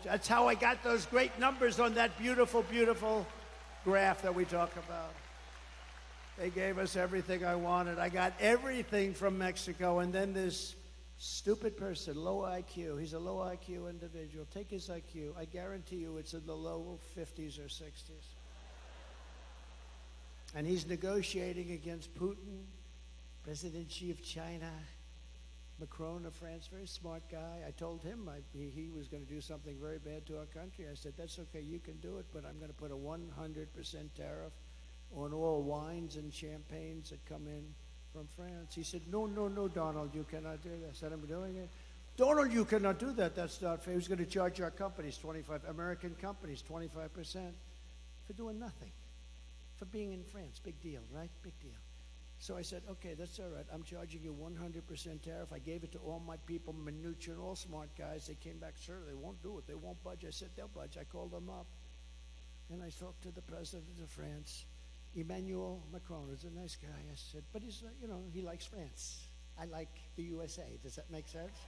That's how I got those great numbers on that beautiful, beautiful graph that we talk about. They gave us everything I wanted. I got everything from Mexico, and then this stupid person, low IQ, he's a low IQ individual. Take his IQ. I guarantee you it's in the low 50s or 60s. And he's negotiating against Putin, President Xi of China, Macron of France, very smart guy. I told him he was going to do something very bad to our country. I said, that's okay, you can do it, but I'm going to put a 100% tariff on all wines and champagnes that come in from France. He said, no, no, no, Donald, you cannot do that. I said, I'm doing it. Donald, you cannot do that. That's not fair. He's going to charge our companies, American companies, 25% for doing nothing, for being in France. Big deal, right? Big deal. So I said, okay, that's all right. I'm charging you 100% tariff. I gave it to all my people, Mnuchin, all smart guys. They came back, sir, they won't do it. They won't budge. I said, they'll budge. I called them up. And I talked to the president of France, Emmanuel Macron. He's a nice guy. I said, but he's, he likes France. I like the USA. Does that make sense?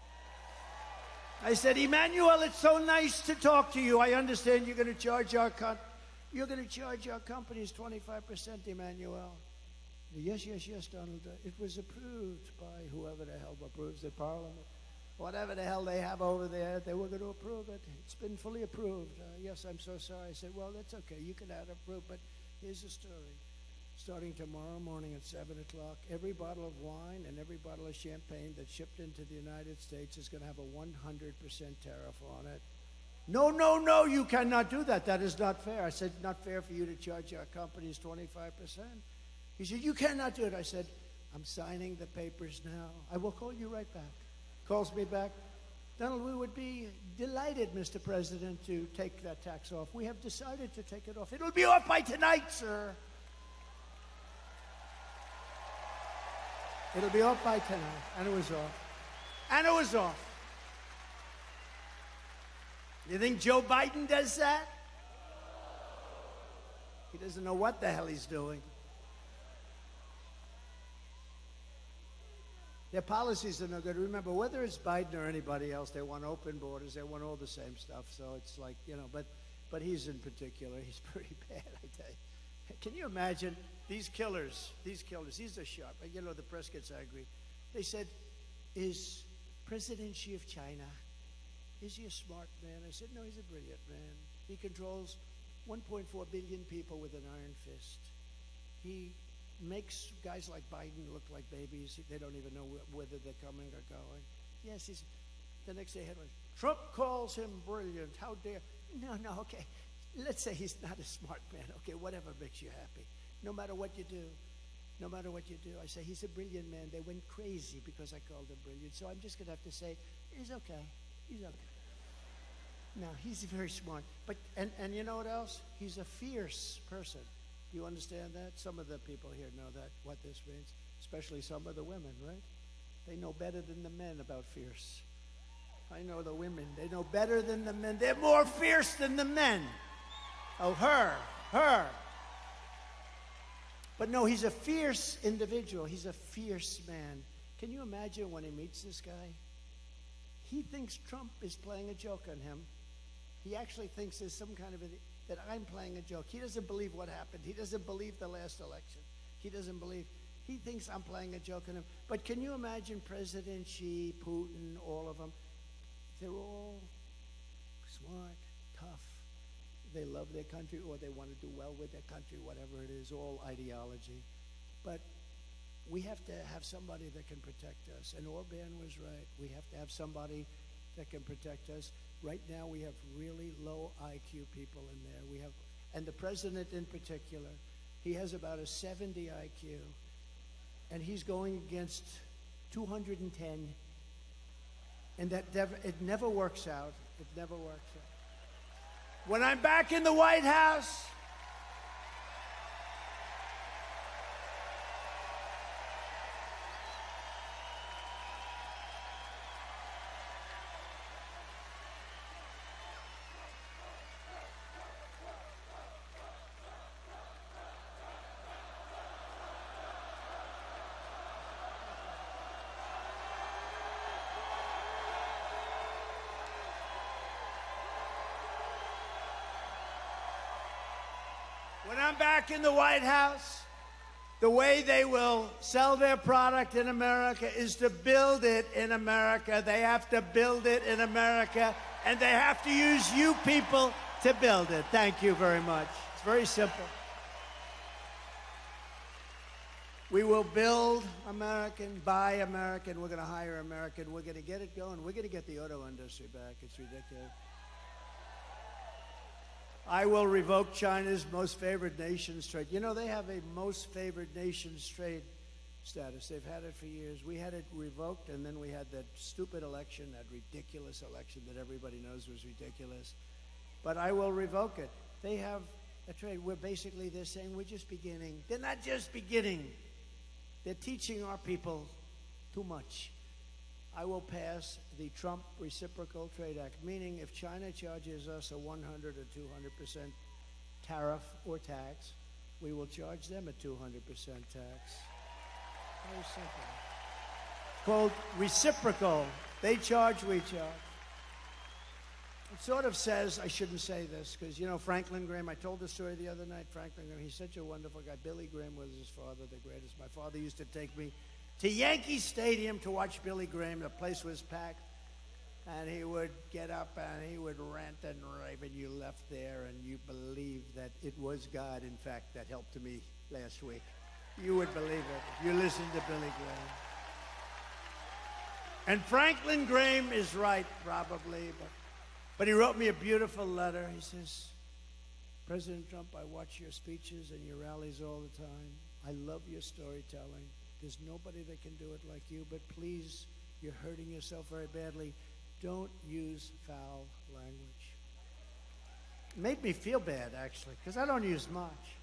I said, Emmanuel, it's so nice to talk to you. I understand you're going to charge our companies 25%, Emmanuel. Yes, yes, yes, Donald. It was approved by whoever the hell approves the parliament. Whatever the hell they have over there, they were going to approve it. It's been fully approved. Yes, I'm so sorry. I said, well, that's okay. You can have it approved, but here's the story. Starting tomorrow morning at 7 o'clock, every bottle of wine and every bottle of champagne that's shipped into the United States is going to have a 100% tariff on it. No, no, no, you cannot do that. That is not fair. I said, not fair for you to charge our companies 25%. He said, you cannot do it. I said, I'm signing the papers now. I will call you right back. Calls me back. Donald, we would be delighted, Mr. President, to take that tax off. We have decided to take it off. It'll be off by tonight, sir. It'll be off by tonight. And it was off. And it was off. You think Joe Biden does that? He doesn't know what the hell he's doing. Their policies are no good. Remember, whether it's Biden or anybody else, they want open borders. They want all the same stuff. So it's like, you know, but he's in particular, he's pretty bad, I tell you. Can you imagine these killers, these are sharp. You know, the press gets angry. They said, is President Xi of China, is he a smart man? I said, no, he's a brilliant man. He controls 1.4 billion people with an iron fist. He makes guys like Biden look like babies. They don't even know whether they're coming or going. Yes, he's the next day headline. Trump calls him brilliant. How dare? No, okay. Let's say he's not a smart man. Okay, whatever makes you happy. No matter what you do, I say he's a brilliant man. They went crazy because I called him brilliant. So I'm just going to have to say, he's okay. He's okay. No, he's very smart. But and you know what else? He's a fierce person. Do you understand that? Some of the people here know that, what this means, especially some of the women, right? They know better than the men about fierce. I know the women. They know better than the men. They're more fierce than the men. Oh, her. But no, he's a fierce individual. He's a fierce man. Can you imagine when he meets this guy? He thinks Trump is playing a joke on him. He actually thinks there's some kind of that I'm playing a joke. He doesn't believe what happened. He doesn't believe the last election. He doesn't believe. He thinks I'm playing a joke on him. But can you imagine President Xi, Putin, all of them? They're all smart, tough. They love their country, or they want to do well with their country, whatever it is, all ideology. But we have to have somebody that can protect us. And Orban was right. We have to have somebody that can protect us. Right now, we have really low IQ people in there. And the president in particular, he has about a 70 IQ, and he's going against 210, and it never works out. It never works out. When I'm back in the White House, the way they will sell their product in America is to build it in America. They have to build it in America, and they have to use you people to build it. Thank you very much. It's very simple. We will build American, buy American. We're going to hire American. We're going to get it going. We're going to get the auto industry back. It's ridiculous. I will revoke China's most favored nations trade. You know, they have a most favored nations trade status. They've had it for years. We had it revoked, and then we had that stupid election, that ridiculous election that everybody knows was ridiculous. But I will revoke it. They have a trade. They're saying we're just beginning. They're not just beginning. They're teaching our people too much. I will pass the Trump Reciprocal Trade Act, meaning if China charges us a 100 or 200% tariff or tax, we will charge them a 200% tax. Very simple. It's called reciprocal. They charge, we charge. It sort of says, I shouldn't say this, because, you know, Franklin Graham, I told the story the other night, Franklin Graham, he's such a wonderful guy. Billy Graham was his father, the greatest. My father used to take me to Yankee Stadium to watch Billy Graham. The place was packed, and he would get up and he would rant and rave, and you left there and you believed that it was God, in fact, that helped me last week. You would believe it if you listened to Billy Graham. And Franklin Graham is right, probably, but he wrote me a beautiful letter. He says, President Trump, I watch your speeches and your rallies all the time. I love your storytelling. There's nobody that can do it like you, but please, you're hurting yourself very badly. Don't use foul language. It made me feel bad, actually, because I don't use much.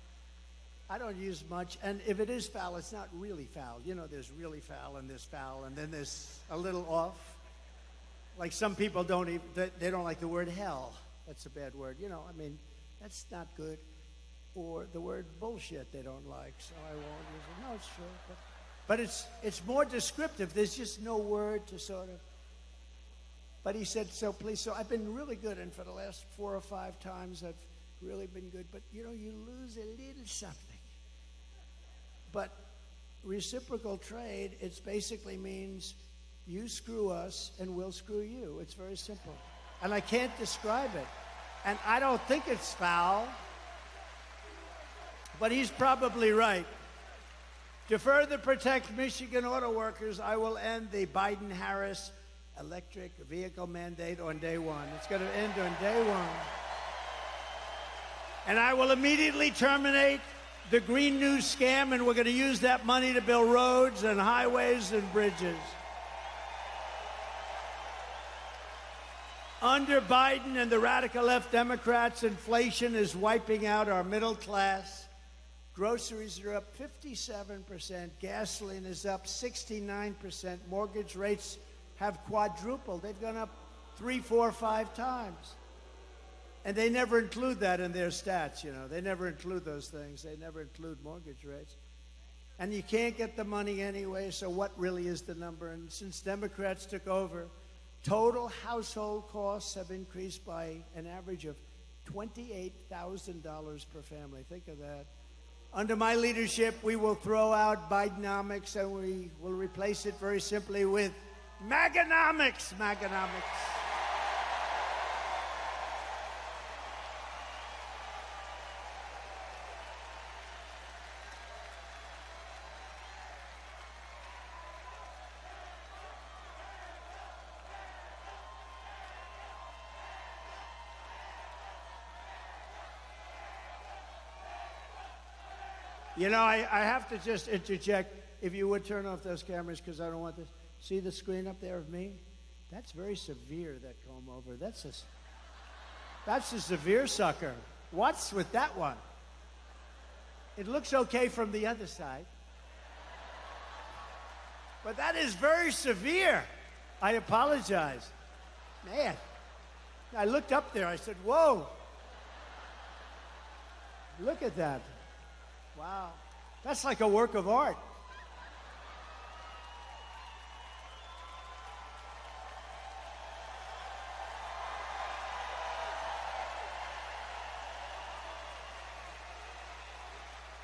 I don't use much, and if it is foul, it's not really foul. You know, there's really foul, and there's foul, and then there's a little off. Like some people they don't like the word hell. That's a bad word. You know, I mean, that's not good. Or the word bullshit they don't like, so I won't use it. No, it's true. But it's more descriptive. There's just no word to sort of. But he said, so please, so I've been really good, and for the last 4 or 5 times I've really been good. But, you know, you lose a little something. But reciprocal trade, it basically means you screw us and we'll screw you. It's very simple. And I can't describe it. And I don't think it's foul. But he's probably right. To further protect Michigan auto workers, I will end the Biden-Harris electric vehicle mandate on day one. It's going to end on day one. And I will immediately terminate the Green New scam, and we're going to use that money to build roads and highways and bridges. Under Biden and the radical left Democrats, inflation is wiping out our middle class. Groceries are up 57%. Gasoline is up 69%. Mortgage rates have quadrupled. They've gone up 3, 4, 5 times. And they never include that in their stats, you know. They never include those things. They never include mortgage rates. And you can't get the money anyway, so what really is the number? And since Democrats took over, total household costs have increased by an average of $28,000 per family. Think of that. Under my leadership, we will throw out Bidenomics, and we will replace it very simply with MAGAnomics. MAGAnomics. You know, I have to just interject. If you would turn off those cameras, because I don't want this. See the screen up there of me? That's very severe, that comb over. That's a severe sucker. What's with that one? It looks okay from the other side. But that is very severe. I apologize. Man, I looked up there. I said, whoa. Look at that. Wow. That's like a work of art.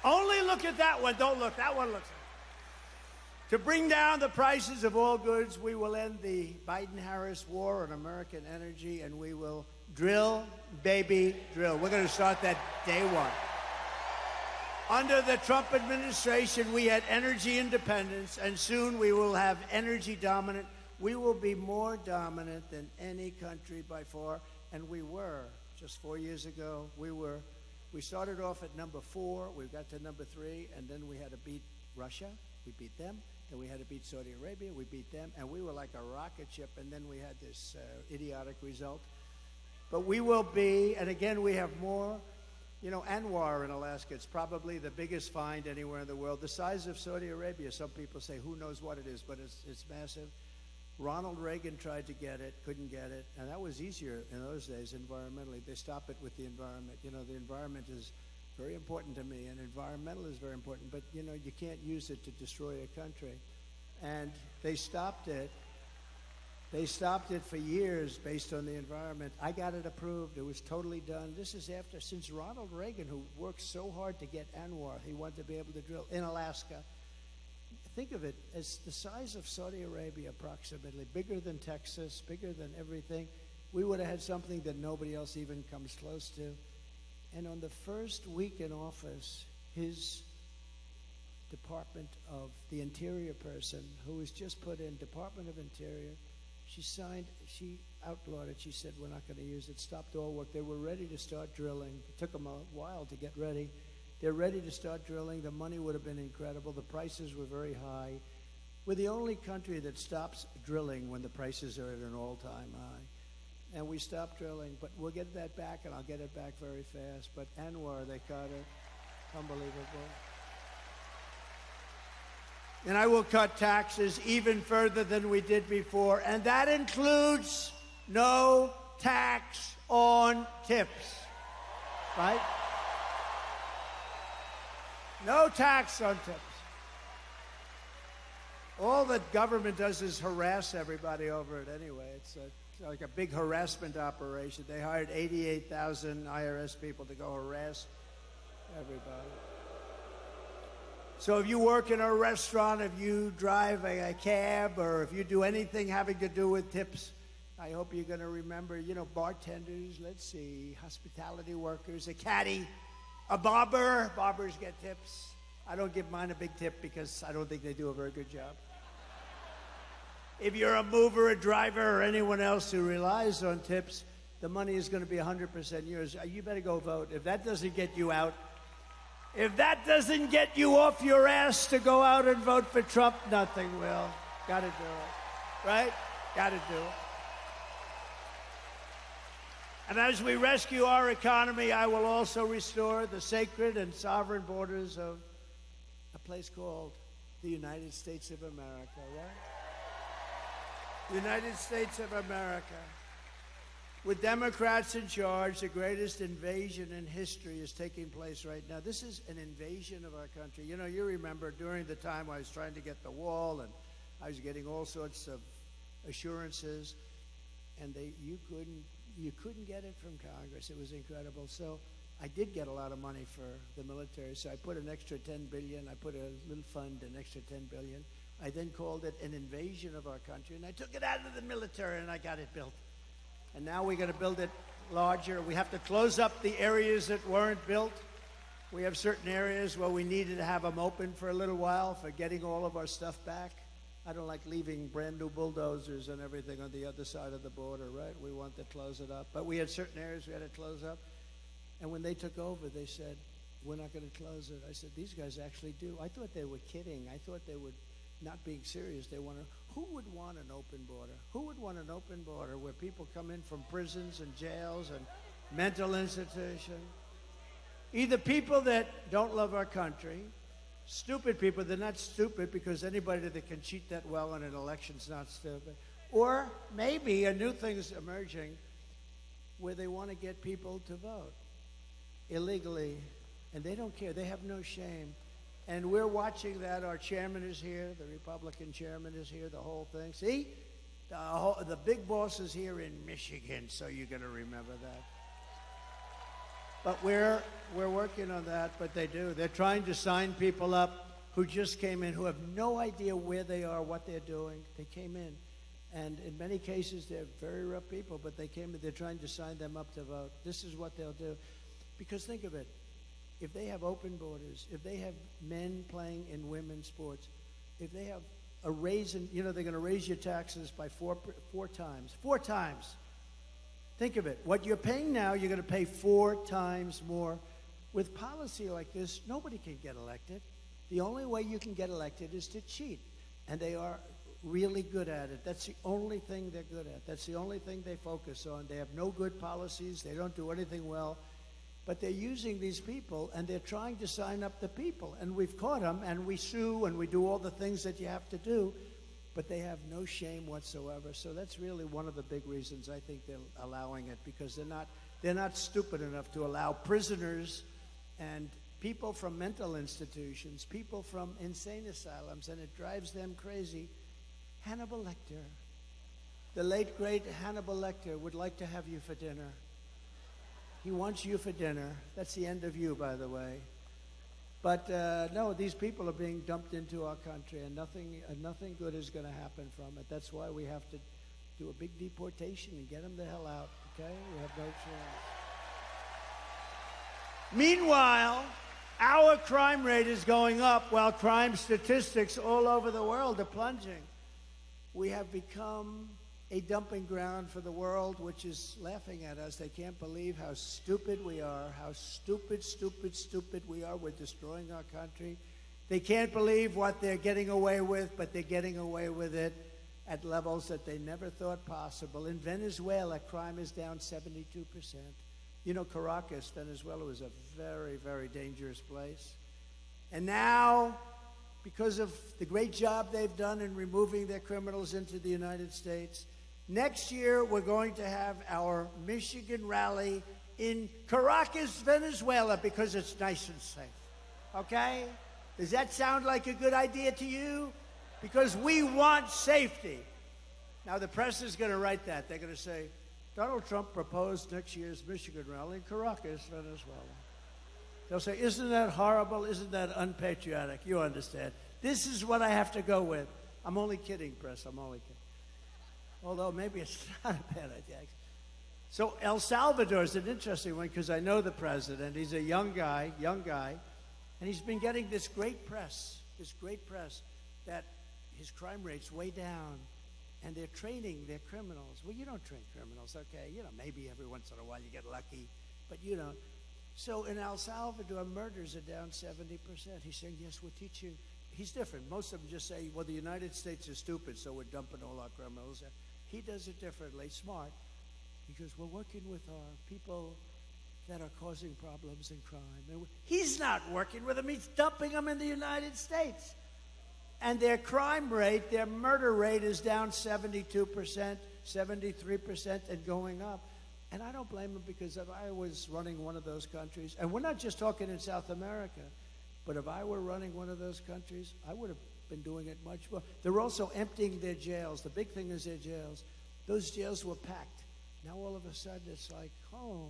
Only look at that one. Don't look. That one looks. To bring down the prices of all goods, we will end the Biden-Harris war on American energy, and we will drill, baby, drill. We're going to start that day one. Under the Trump administration, we had energy independence, and soon we will have energy dominant. We will be more dominant than any country by far, and we were. Just 4 years ago, we started off at number 4, we got to number 3, and then we had to beat Russia. We beat them. Then we had to beat Saudi Arabia. We beat them, and we were like a rocket ship, and then we had this idiotic result. But we will be, and again, we have more. You know, Anwar in Alaska, it's probably the biggest find anywhere in the world. The size of Saudi Arabia, some people say, who knows what it is, but it's massive. Ronald Reagan tried to get it, couldn't get it, and that was easier in those days environmentally. They stop it with the environment. You know, the environment is very important to me, and environmental is very important, but, you know, you can't use it to destroy a country. And they stopped it. They stopped it for years based on the environment. I got it approved. It was totally done. This is since Ronald Reagan, who worked so hard to get Anwar, he wanted to be able to drill in Alaska. Think of it as the size of Saudi Arabia, approximately, bigger than Texas, bigger than everything. We would have had something that nobody else even comes close to. And on the first week in office, his Department of the Interior person, who was just put in Department of Interior, she outlawed it. She said, we're not going to use it. Stopped all work. They were ready to start drilling. It took them a while to get ready. They're ready to start drilling. The money would have been incredible. The prices were very high. We're the only country that stops drilling when the prices are at an all-time high. And we stopped drilling, but we'll get that back, and I'll get it back very fast. But Anwar, they cut it. Unbelievable. And I will cut taxes even further than we did before, and that includes no tax on tips, right? No tax on tips. All that government does is harass everybody over it anyway. It's like a big harassment operation. They hired 88,000 IRS people to go harass everybody. So if you work in a restaurant, if you drive a cab, or if you do anything having to do with tips, I hope you're going to remember, bartenders, let's see, hospitality workers, a caddy, a barber. Barbers get tips. I don't give mine a big tip because I don't think they do a very good job. If you're a mover, a driver, or anyone else who relies on tips, the money is going to be 100% yours. You better go vote. If that doesn't get you out, if that doesn't get you off your ass to go out and vote for Trump, nothing will. Got to do it. Right? Got to do it. And as we rescue our economy, I will also restore the sacred and sovereign borders of a place called the United States of America, right? The United States of America. With Democrats in charge, the greatest invasion in history is taking place right now. This is an invasion of our country. You remember during the time I was trying to get the wall, and I was getting all sorts of assurances, and you couldn't get it from Congress. It was incredible. So I did get a lot of money for the military. So I put an extra $10 billion. I put a little fund, an extra $10 billion. I then called it an invasion of our country, and I took it out of the military, and I got it built. And now we're going to build it larger. We have to close up the areas that weren't built. We have certain areas where we needed to have them open for a little while for getting all of our stuff back. I don't like leaving brand new bulldozers and everything on the other side of the border, right? We want to close it up. But we had certain areas we had to close up. And when they took over, they said, we're not going to close it. I said, these guys actually do. I thought they were kidding. I thought they would not being serious. Who would want an open border? Who would want an open border where people come in from prisons and jails and mental institutions? Either people that don't love our country, stupid people. They're not stupid because anybody that can cheat that well in an election's not stupid. Or maybe a new thing is emerging where they want to get people to vote illegally, and they don't care. They have no shame. And we're watching that. Our chairman is here. The Republican chairman is here, the whole thing. See? The big boss is here in Michigan, so you're going to remember that. But we're working on that, but they do. They're trying to sign people up who just came in, who have no idea where they are, what they're doing. They came in. And in many cases, they're very rough people, but they came in. They're trying to sign them up to vote. This is what they'll do. Because think of it. If they have open borders, if they have men playing in women's sports, if they have a raise in, they're going to raise your taxes by four times. 4 times. Think of it. What you're paying now, you're going to pay 4 times more. With policy like this, nobody can get elected. The only way you can get elected is to cheat. And they are really good at it. That's the only thing they're good at. That's the only thing they focus on. They have no good policies. They don't do anything well. But they're using these people, and they're trying to sign up the people. And we've caught them, and we sue, and we do all the things that you have to do. But they have no shame whatsoever. So that's really one of the big reasons I think they're allowing it, because they're not stupid enough to allow prisoners and people from mental institutions, people from insane asylums, and it drives them crazy. Hannibal Lecter, the late, great Hannibal Lecter, would like to have you for dinner. He wants you for dinner. That's the end of you, by the way. But no, these people are being dumped into our country, and nothing good is going to happen from it. That's why we have to do a big deportation and get them the hell out, okay? We have no chance. Meanwhile, our crime rate is going up while crime statistics all over the world are plunging. We have become a dumping ground for the world, which is laughing at us. They can't believe how stupid we are, how stupid we are. We're destroying our country. They can't believe what they're getting away with, but they're getting away with it at levels that they never thought possible. In Venezuela, crime is down 72%. You know, Caracas, Venezuela, was a very, very dangerous place. And now, because of the great job they've done in removing their criminals into the United States, next year we're going to have our Michigan rally in Caracas, Venezuela, because it's nice and safe. Okay? Does that sound like a good idea to you? Because we want safety. Now, the press is going to write that. They're going to say, Donald Trump proposed next year's Michigan rally in Caracas, Venezuela. They'll say, isn't that horrible? Isn't that unpatriotic? You understand. This is what I have to go with. I'm only kidding, press. I'm only kidding. Although maybe it's not a bad idea. So El Salvador is an interesting one because I know the president. He's a young guy, and he's been getting this great press that his crime rate's way down. And they're training their criminals. Well, you don't train criminals, okay? You know, maybe every once in a while you get lucky, but you don't. So in El Salvador, murders are down 70%. He's saying, yes, we're teaching. He's different. Most of them just say, well, the United States is stupid, so we're dumping all our criminals. He does it differently, smart. He goes, we're working with our people that are causing problems and crime. And he's not working with them. He's dumping them in the United States. And their crime rate, their murder rate is down 72%, 73%, and going up. And I don't blame them because if I was running one of those countries, and we're not just talking in South America, but if I were running one of those countries, I would have been doing it much more. They're also emptying their jails. The big thing is their jails. Those jails were packed. Now all of a sudden it's like, oh,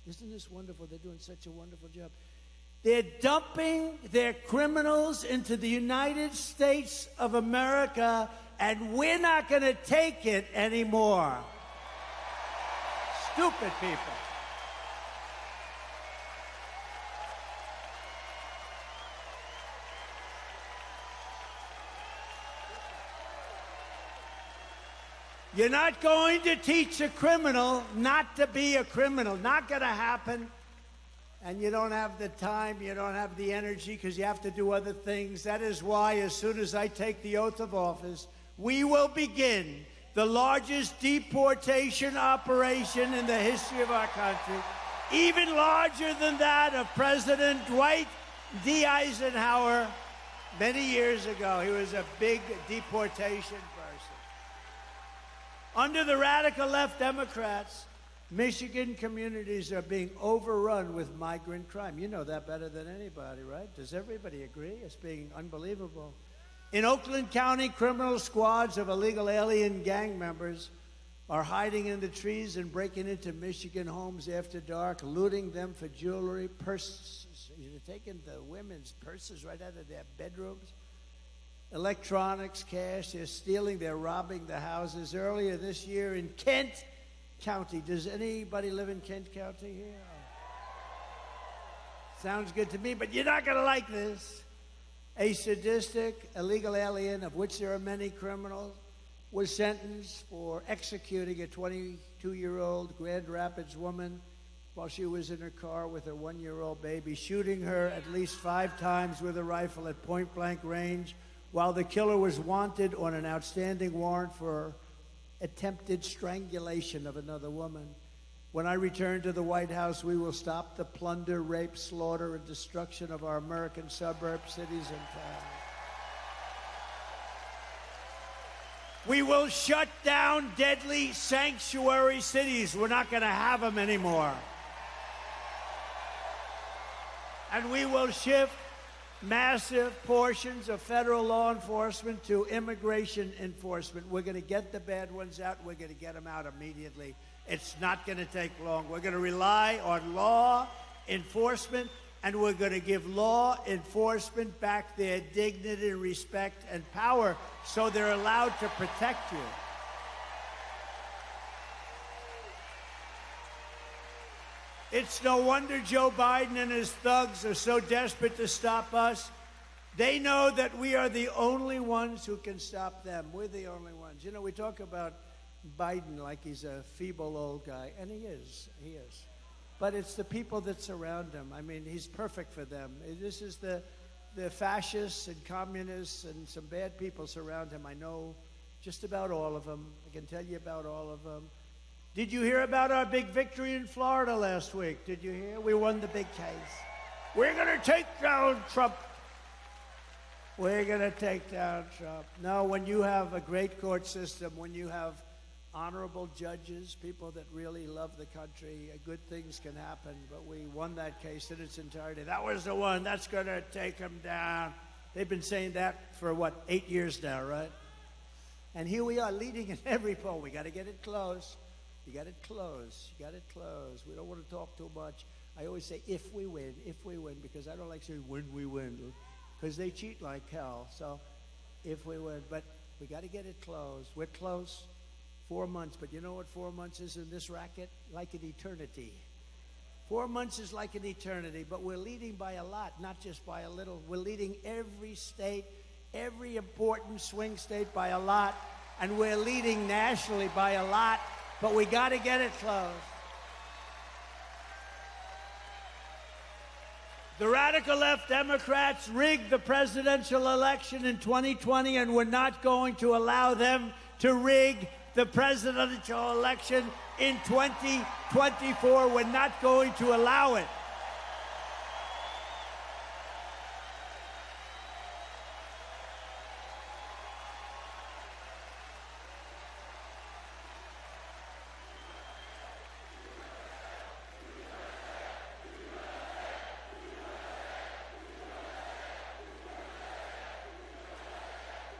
isn't this wonderful? They're doing such a wonderful job. They're dumping their criminals into the United States of America, and we're not going to take it anymore. Stupid people. You're not going to teach a criminal not to be a criminal. Not going to happen. And you don't have the time, you don't have the energy because you have to do other things. That is why as soon as I take the oath of office, we will begin the largest deportation operation in the history of our country, even larger than that of President Dwight D. Eisenhower many years ago. He was a big deportation person. Under the radical left Democrats, Michigan communities are being overrun with migrant crime. You know that better than anybody, right? Does everybody agree? It's being unbelievable. In Oakland County, criminal squads of illegal alien gang members are hiding in the trees and breaking into Michigan homes after dark, looting them for jewelry, purses. They're taking the women's purses right out of their bedrooms. Electronics, cash, they're stealing, they're robbing the houses. Earlier this year in Kent County. Does anybody live in Kent County here? Sounds good to me, but you're not going to like this. A sadistic illegal alien, of which there are many criminals, was sentenced for executing a 22-year-old Grand Rapids woman while she was in her car with her 1-year-old baby, shooting her at least 5 times with a rifle at point-blank range, while the killer was wanted on an outstanding warrant for attempted strangulation of another woman. When I return to the White House, we will stop the plunder, rape, slaughter, and destruction of our American suburbs, cities, and towns. We will shut down deadly sanctuary cities. We're not going to have them anymore. And we will shift massive portions of federal law enforcement to immigration enforcement. We're going to get the bad ones out. We're going to get them out immediately. It's not going to take long. We're going to rely on law enforcement, and we're going to give law enforcement back their dignity, respect, and power so they're allowed to protect you. It's no wonder Joe Biden and his thugs are so desperate to stop us. They know that we are the only ones who can stop them. We're the only ones. You know, we talk about Biden like he's a feeble old guy, and he is. But it's the people that surround him. I mean, he's perfect for them. This is the fascists and communists and some bad people surround him. I know just about all of them. I can tell you about all of them. Did you hear about our big victory in Florida last week? Did you hear? We won the big case. We're going to take down Trump. We're going to take down Trump. No, when you have a great court system, when you have honorable judges, people that really love the country, good things can happen. But we won that case in its entirety. That was the one. That's going to take them down. They've been saying that for, 8 years now, right? And here we are leading in every poll. We got to get it close. You got it close. You got it close. We don't want to talk too much. I always say if we win, because I don't like saying when we win, because they cheat like hell. So if we win, but we got to get it close. We're close. 4 months, but you know what 4 months is in this racket? Like an eternity. 4 months is like an eternity, but we're leading by a lot, not just by a little. We're leading every state, every important swing state by a lot, and we're leading nationally by a lot, but we got to get it close. The radical left Democrats rigged the presidential election in 2020, and we're not going to allow them to rig the presidential election in 2024. We're not going to allow it.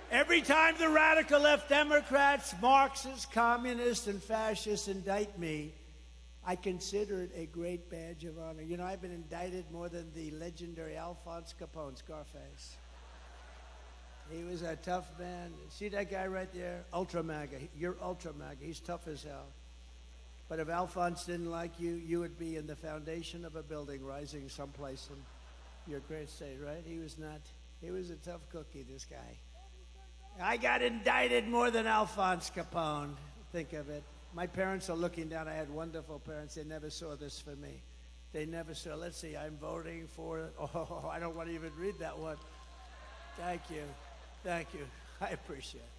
Every time the radical left Democrats, Marxists, communists, and fascists indict me, I consider it a great badge of honor. You know, I've been indicted more than the legendary Alphonse Capone, Scarface. He was a tough man. See that guy right there? Ultra MAGA. You're ultra MAGA. He's tough as hell. But if Alphonse didn't like you, you would be in the foundation of a building rising someplace in your great state, right? He was not. He was a tough cookie, this guy. I got indicted more than Alphonse Capone. Think of it. My parents are looking down. I had wonderful parents. They never saw this for me. They never saw. Let's see. I'm voting for. Oh, I don't want to even read that one. Thank you. Thank you. I appreciate it.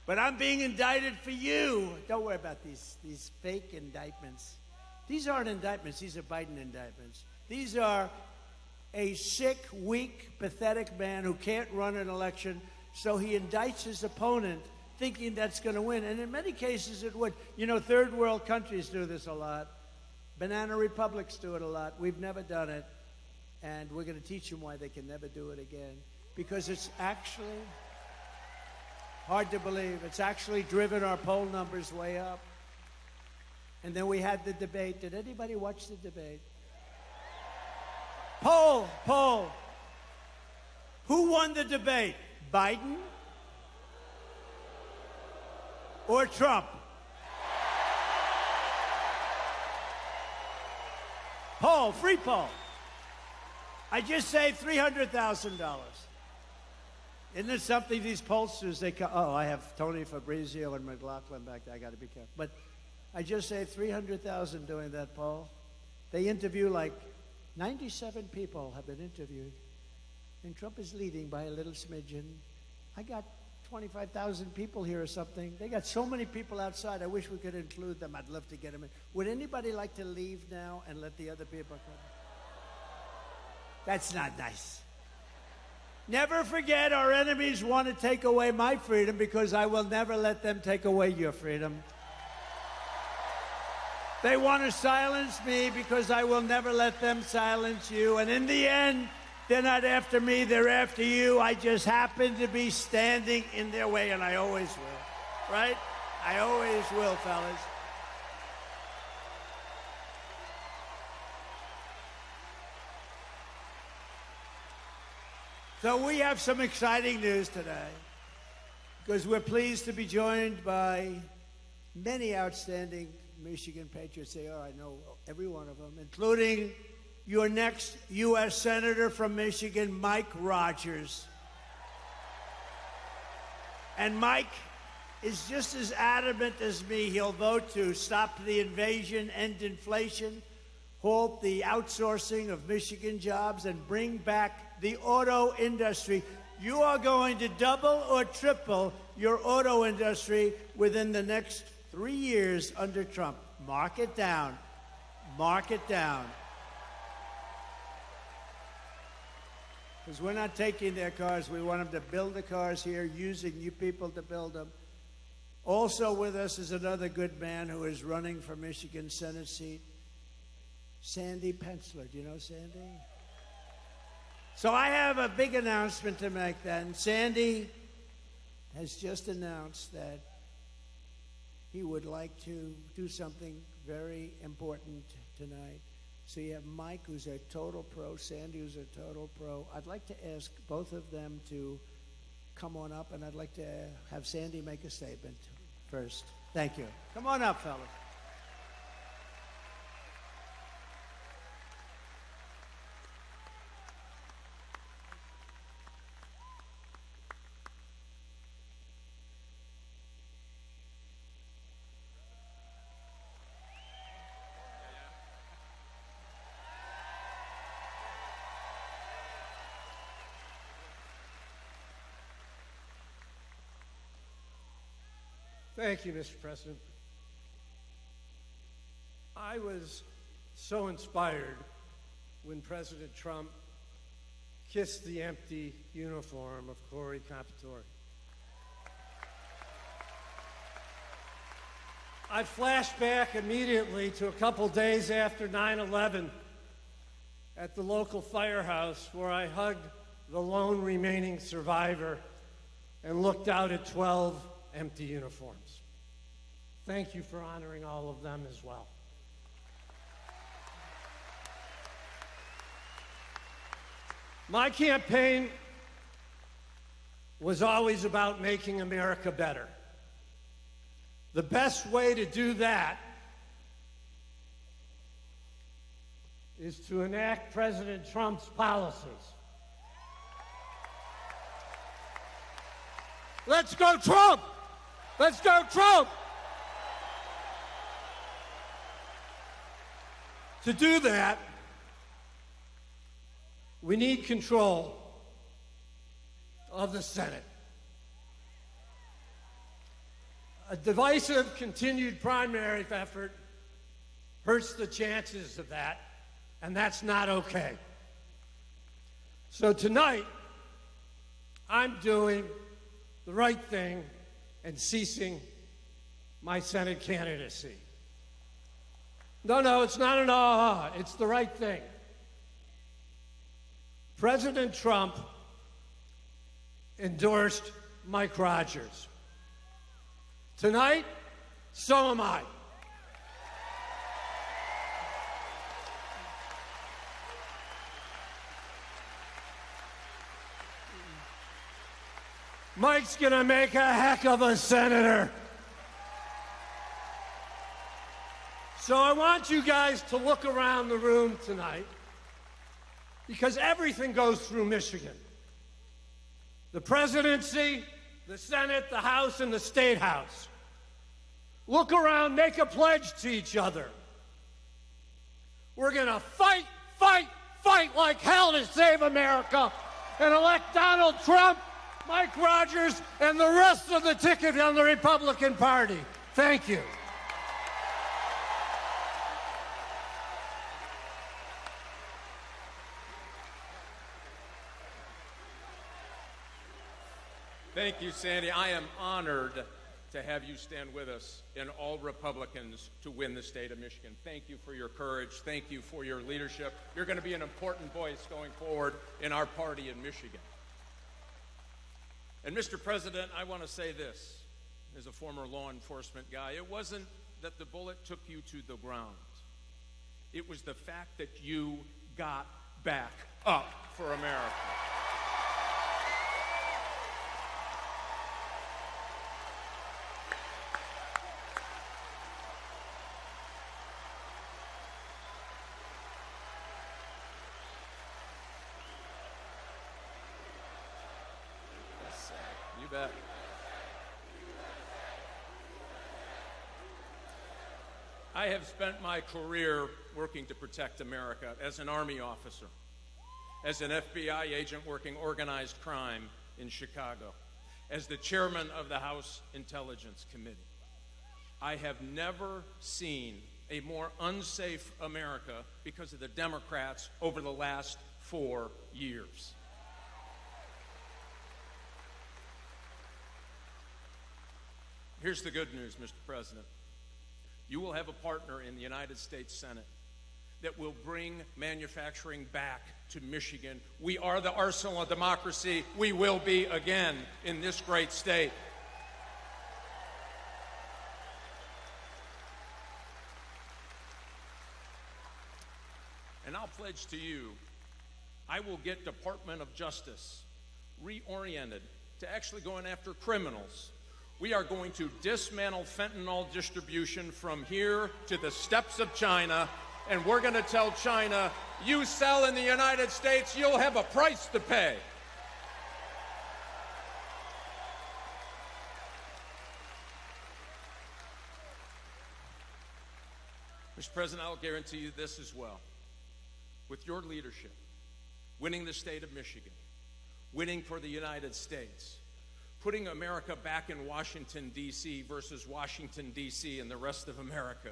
But I'm being indicted for you. Don't worry about these fake indictments. These aren't indictments. These are Biden indictments. These are a sick, weak, pathetic man who can't run an election. So he indicts his opponent thinking that's going to win. And in many cases it would. You know, third world countries do this a lot. Banana republics do it a lot. We've never done it. And we're going to teach them why they can never do it again. Because it's actually hard to believe. It's actually driven our poll numbers way up. And then we had the debate. Did anybody watch the debate? Poll. Who won the debate? Biden or Trump? Poll, free poll. I just saved $300,000. Isn't it something these pollsters, they come, oh, I have Tony Fabrizio and McLaughlin back there. I got to be careful. But I just saved $300,000 doing that poll. They interview like 97 people have been interviewed. And Trump is leading by a little smidgen. I got 25,000 people here or something. They got so many people outside. I wish we could include them. I'd love to get them in. Would anybody like to leave now and let the other people come? That's not nice. Never forget, our enemies want to take away my freedom because I will never let them take away your freedom. They want to silence me because I will never let them silence you. And in the end, they're not after me, they're after you. I just happen to be standing in their way, and I always will. Right? I always will, fellas. So we have some exciting news today because we're pleased to be joined by many outstanding Michigan patriots. They are, I know every one of them, including your next U.S. Senator from Michigan, Mike Rogers. And Mike, is just as adamant as me. He'll vote to stop the invasion, end inflation, halt the outsourcing of Michigan jobs, and bring back the auto industry. You are going to double or triple your auto industry within the next 3 years under Trump. Mark it down. Mark it down. Because we're not taking their cars. We want them to build the cars here, using you people to build them. Also with us is another good man who is running for Michigan Senate seat, Sandy Pensler. Do you know Sandy? So I have a big announcement to make then. Sandy has just announced that he would like to do something very important tonight. So you have Mike, who's a total pro, Sandy, who's a total pro. I'd like to ask both of them to come on up, and I'd like to have Sandy make a statement first. Thank you. Come on up, fellas.
Thank you, Mr. President. I was so inspired when President Trump kissed the empty uniform of Corey Compitore. I flashed back immediately to a couple days after 9/11 at the local firehouse, where I hugged the lone remaining survivor and looked out at 12 empty uniforms. Thank you for honoring all of them as well. My campaign was always about making America better. The best way to do that is to enact President Trump's policies. Let's go, Trump! Let's go, Trump! To do that, we need control of the Senate. A divisive, continued primary effort hurts the chances of that, and that's not okay. So tonight, I'm doing the right thing and ceasing my Senate candidacy. No, it's not an aha. It's the right thing. President Trump endorsed Mike Rogers. Tonight, so am I. Mike's gonna make a heck of a senator. So I want you guys to look around the room tonight, because everything goes through Michigan. The presidency, the Senate, the House, and the State House. Look around, make a pledge to each other. We're gonna fight, fight, fight like hell to save America and elect Donald Trump, Mike Rogers, and the rest of the ticket on the Republican Party. Thank you.
Thank you, Sandy. I am honored to have you stand with us and all Republicans to win the state of Michigan. Thank you for your courage. Thank you for your leadership. You're going to be an important voice going forward in our party in Michigan. And Mr. President, I want to say this, as a former law enforcement guy, it wasn't that the bullet took you to the ground. It was the fact that you got back up for America. You bet. I have spent my career working to protect America as an Army officer, as an FBI agent working organized crime in Chicago, as the chairman of the House Intelligence Committee. I have never seen a more unsafe America because of the Democrats over the last 4 years. Here's the good news, Mr. President. You will have a partner in the United States Senate that will bring manufacturing back to Michigan. We are the arsenal of democracy. We will be again in this great state. And I'll pledge to you, I will get Department of Justice reoriented to actually going after criminals. We are going to dismantle fentanyl distribution from here to the steppes of China, and we're going to tell China, you sell in the United States, you'll have a price to pay. Mr. President, I'll guarantee you this as well. With your leadership, winning the state of Michigan, winning for the United States, putting America back in Washington, D.C. versus Washington, D.C. and the rest of America,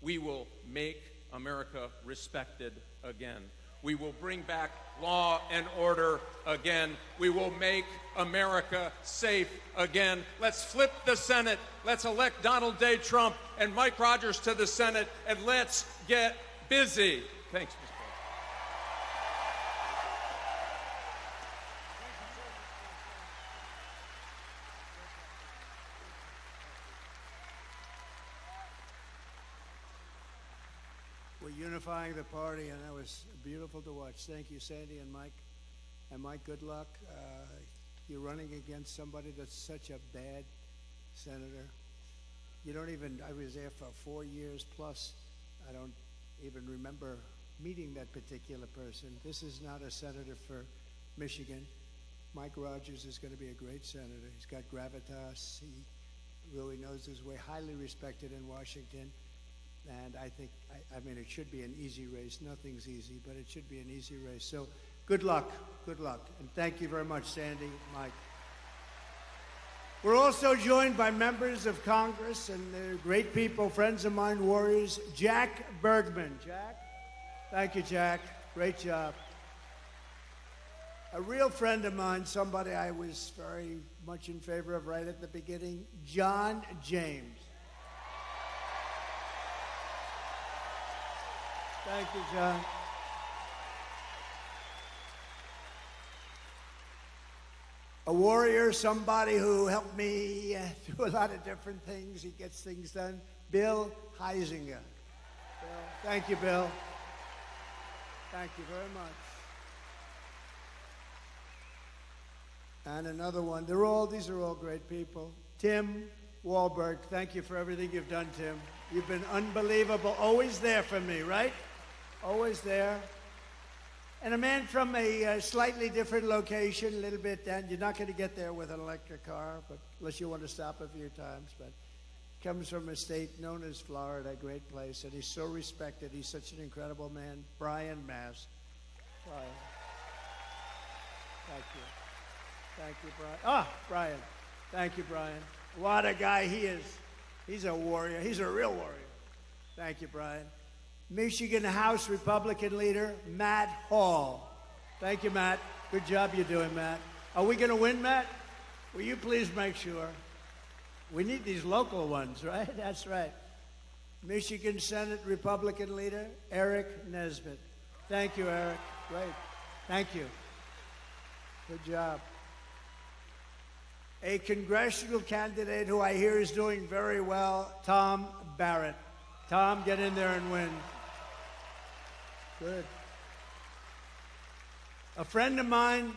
we will make America respected again. We will bring back law and order again. We will make America safe again. Let's flip the Senate. Let's elect Donald J. Trump and Mike Rogers to the Senate, and let's get busy. Thanks, Mr. President.
We're unifying the party, and that was beautiful to watch. Thank you, Sandy and Mike. And Mike, good luck. You're running against somebody that's such a bad senator. You don't even, I was there for 4 years plus. I don't even remember meeting that particular person. This is not a senator for Michigan. Mike Rogers is going to be a great senator. He's got gravitas. He really knows his way, highly respected in Washington. And I think, I mean, it should be an easy race. Nothing's easy, but it should be an easy race. So good luck, good luck. And thank you very much, Sandy, Mike. We're also joined by members of Congress, and they're great people, friends of mine, warriors. Jack Bergman. Jack? Thank you, Jack. Great job. A real friend of mine, somebody I was very much in favor of right at the beginning, John James. Thank you, John. A warrior, somebody who helped me do a lot of different things. He gets things done. Bill Heisinger. Bill, thank you, Bill. Thank you very much. And another one. These are all great people. Tim Wahlberg, thank you for everything you've done, Tim. You've been unbelievable. Always there for me, right? Always there. And a man from a slightly different location, a little bit, and you're not going to get there with an electric car, but unless you want to stop a few times. But comes from a state known as Florida, a great place, and he's so respected. He's such an incredible man. Brian Mast. Brian. Thank you. Thank you, Brian. Ah, Brian. Thank you, Brian. What a guy he is. He's a warrior. He's a real warrior. Thank you, Brian. Michigan House Republican leader, Matt Hall. Thank you, Matt. Good job you're doing, Matt. Are we going to win, Matt? Will you please make sure? We need these local ones, right? That's right. Michigan Senate Republican leader, Eric Nesbitt. Thank you, Eric. Great. Thank you. Good job. A congressional candidate who I hear is doing very well, Tom Barrett. Tom, get in there and win. Good. A friend of mine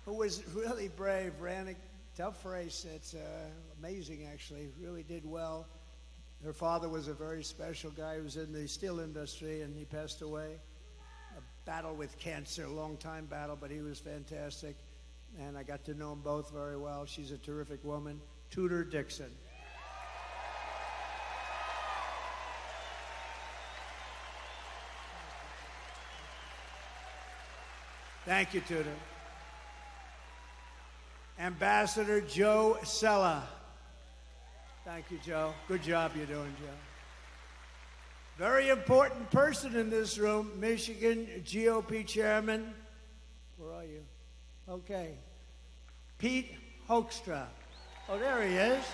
who was really brave, ran a tough race. It's amazing, actually. Really did well. Her father was a very special guy who was in the steel industry, and he passed away. A battle with cancer, a long-time battle, but he was fantastic. And I got to know them both very well. She's a terrific woman. Tudor Dixon. Thank you, Tudor. Ambassador Joe Sella. Thank you, Joe. Good job you're doing, Joe. Very important person in this room, Michigan GOP Chairman. Where are you? Okay. Pete Hoekstra. Oh, there he is.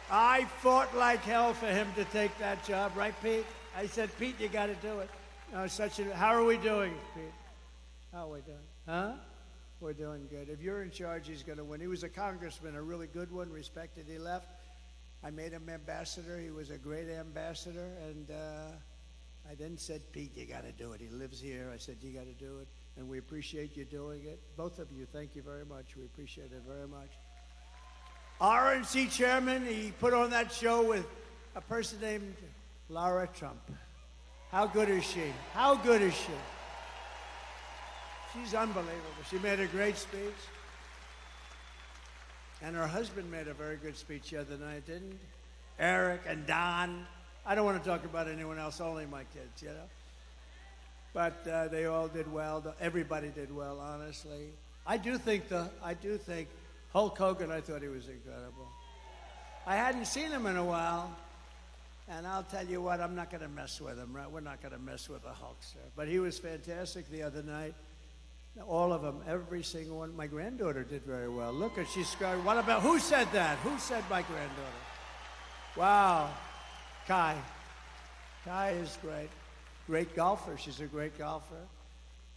I fought like hell for him to take that job, right, Pete? I said, Pete, you got to do it. How are we doing, Pete? How are we doing? Huh? We're doing good. If you're in charge, he's going to win. He was a congressman, a really good one, respected. He left. I made him ambassador. He was a great ambassador. And I then said, Pete, you got to do it. He lives here. I said, you got to do it. And we appreciate you doing it. Both of you, thank you very much. We appreciate it very much. RNC chairman, he put on that show with a person named Lara Trump. How good is she? How good is she? She's unbelievable. She made a great speech. And her husband made a very good speech the other night, didn't he? Eric and Don. I don't want to talk about anyone else, only my kids, you know. But they all did well. Everybody did well, honestly. I do think Hulk Hogan, I thought he was incredible. I hadn't seen him in a while. And I'll tell you what, I'm not going to mess with him, right? We're not going to mess with the Hulkster. But he was fantastic the other night. All of them, every single one. My granddaughter did very well. Look, she's scarred. What about, who said that? Who said my granddaughter? Wow. Kai. Kai is great. Great golfer. She's a great golfer.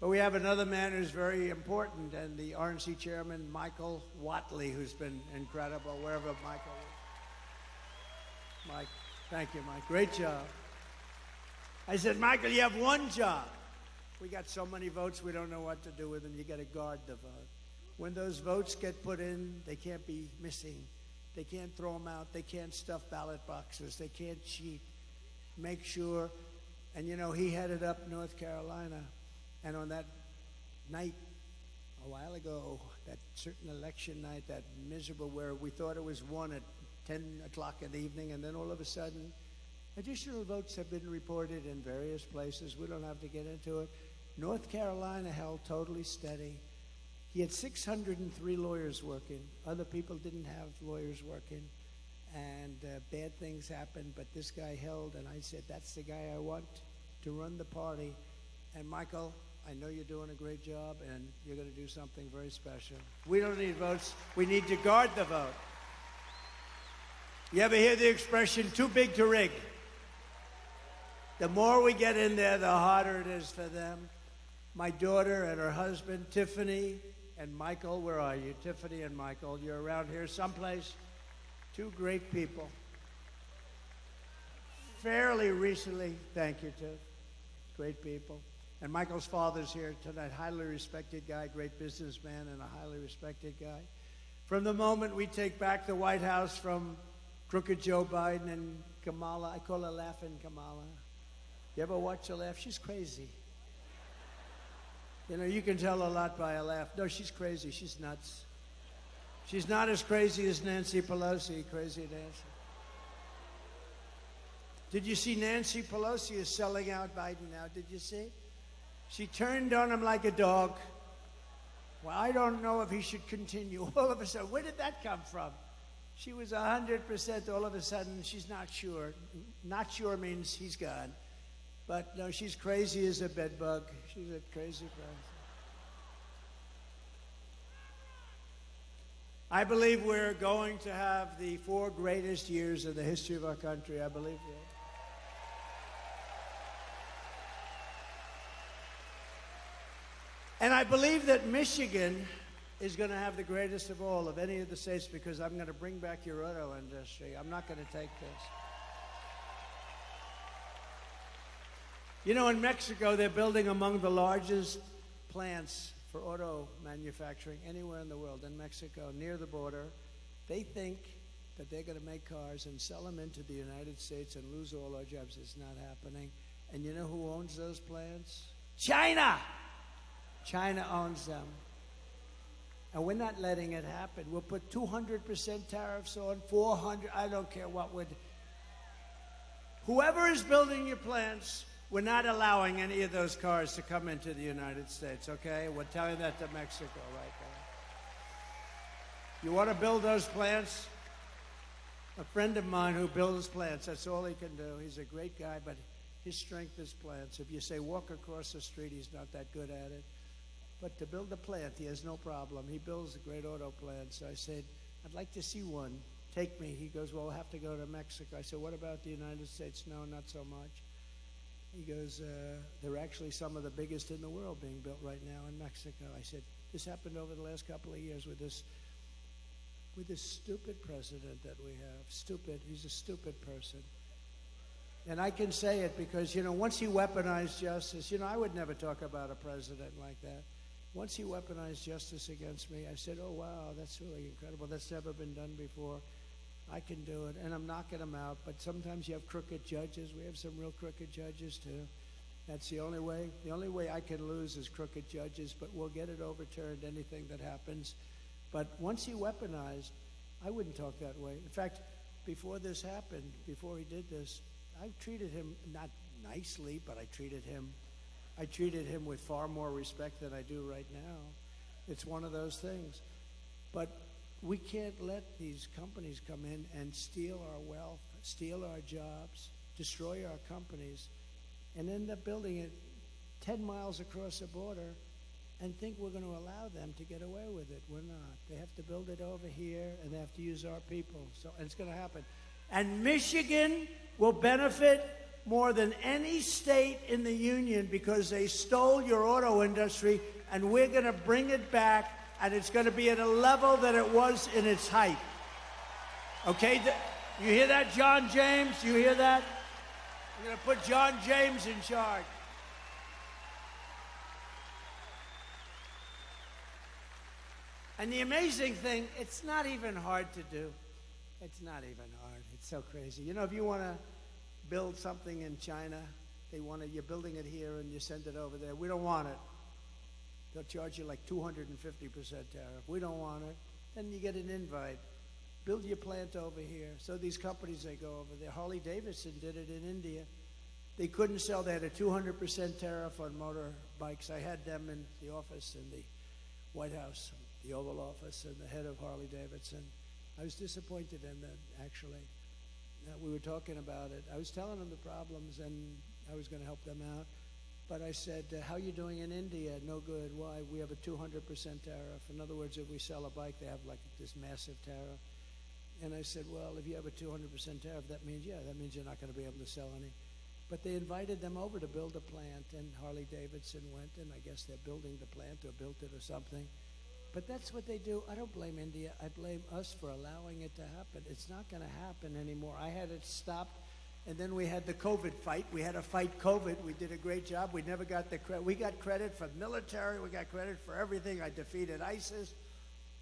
But we have another man who's very important, and the RNC chairman, Michael Watley, who's been incredible, wherever Michael is. Mike, thank you, Mike. Great job. I said, Michael, you have one job. We got so many votes, we don't know what to do with them. You got to guard the vote. When those votes get put in, they can't be missing. They can't throw them out. They can't stuff ballot boxes. They can't cheat. Make sure. And, you know, he headed up North Carolina. And on that night, a while ago, that certain election night, that miserable where we thought it was won at 10 o'clock in the evening, and then all of a sudden, additional votes have been reported in various places. We don't have to get into it. North Carolina held totally steady. He had 603 lawyers working. Other people didn't have lawyers working. And bad things happened, but this guy held, and I said, that's the guy I want to run the party. And Michael, I know you're doing a great job, and you're going to do something very special. We don't need votes. We need to guard the vote. You ever hear the expression, too big to rig? The more we get in there, the harder it is for them. My daughter and her husband, Tiffany and Michael, where are you? Tiffany and Michael, you're around here someplace. Two great people. Fairly recently, thank you, Tiff. Great people. And Michael's father's here tonight, highly respected guy, great businessman, and a highly respected guy. From the moment we take back the White House from crooked Joe Biden and Kamala, I call her Laughing Kamala. You ever watch her laugh? She's crazy. You know, you can tell a lot by a laugh. No, she's crazy. She's nuts. She's not as crazy as Nancy Pelosi. Crazy Nancy. Did you see Nancy Pelosi is selling out Biden now? Did you see? She turned on him like a dog. Well, I don't know if he should continue. All of a sudden, where did that come from? She was 100%. All of a sudden, she's not sure. Not sure means he's gone. But no, she's crazy as a bed bug. She's a crazy person. I believe we're going to have the 4 greatest years in the history of our country. I believe that. And I believe that Michigan is going to have the greatest of all of any of the states, because I'm going to bring back your auto industry. I'm not going to take this. You know, in Mexico, they're building among the largest plants for auto manufacturing anywhere in the world. In Mexico, near the border, they think that they're going to make cars and sell them into the United States and lose all our jobs. It's not happening. And you know who owns those plants? China! China owns them. And we're not letting it happen. We'll put 200% tariffs on, 400, I don't care what would. Whoever is building your plants, we're not allowing any of those cars to come into the United States, okay? We're telling that to Mexico right now. You want to build those plants? A friend of mine who builds plants, that's all he can do. He's a great guy, but his strength is plants. If you say walk across the street, he's not that good at it. But to build a plant, he has no problem. He builds great auto plants. So I said, I'd like to see one. Take me. He goes, well, we'll have to go to Mexico. I said, what about the United States? No, not so much. He goes, they're actually some of the biggest in the world being built right now in Mexico. I said, this happened over the last couple of years with this stupid president that we have. Stupid. He's a stupid person. And I can say it because, once he weaponized justice, I would never talk about a president like that. Once he weaponized justice against me, I said, oh, wow, that's really incredible. That's never been done before. I can do it. And I'm knocking him out. But sometimes you have crooked judges. We have some real crooked judges, too. That's the only way. The only way I can lose is crooked judges, but we'll get it overturned, anything that happens. But once he weaponized, I wouldn't talk that way. In fact, before this happened, before he did this, I treated him not nicely, but I treated him with far more respect than I do right now. It's one of those things. But we can't let these companies come in and steal our wealth, steal our jobs, destroy our companies, and end up building it 10 miles across the border and think we're going to allow them to get away with it. We're not. They have to build it over here, and they have to use our people. So, and it's going to happen. And Michigan will benefit more than any state in the union because they stole your auto industry, and we're going to bring it back, and it's going to be at a level that it was in its height. Okay? You hear that, John James? You hear that? I'm going to put John James in charge. And the amazing thing, it's not even hard to do. It's not even hard. It's so crazy. If you want to build something in China, you're building it here and you send it over there. We don't want it. They'll charge you like 250% tariff. We don't want it. Then you get an invite. Build your plant over here. So these companies, they go over there. Harley-Davidson did it in India. They couldn't sell. They had a 200% tariff on motorbikes. I had them in the office in the White House, the Oval Office, and the head of Harley-Davidson. I was disappointed in that, actually. We were talking about it. I was telling them the problems, and I was going to help them out. But I said, how are you doing in India? No good. Why? We have a 200% tariff. In other words, if we sell a bike, they have like this massive tariff. And I said, well, if you have a 200% tariff, that means you're not going to be able to sell any. But they invited them over to build a plant, and Harley-Davidson went, and I guess they're building the plant or built it or something. But that's what they do. I don't blame India. I blame us for allowing it to happen. It's not going to happen anymore. I had it stopped, and then we had the COVID fight. We had to fight COVID. We did a great job. We never got the credit. We got credit for military. We got credit for everything. I defeated ISIS.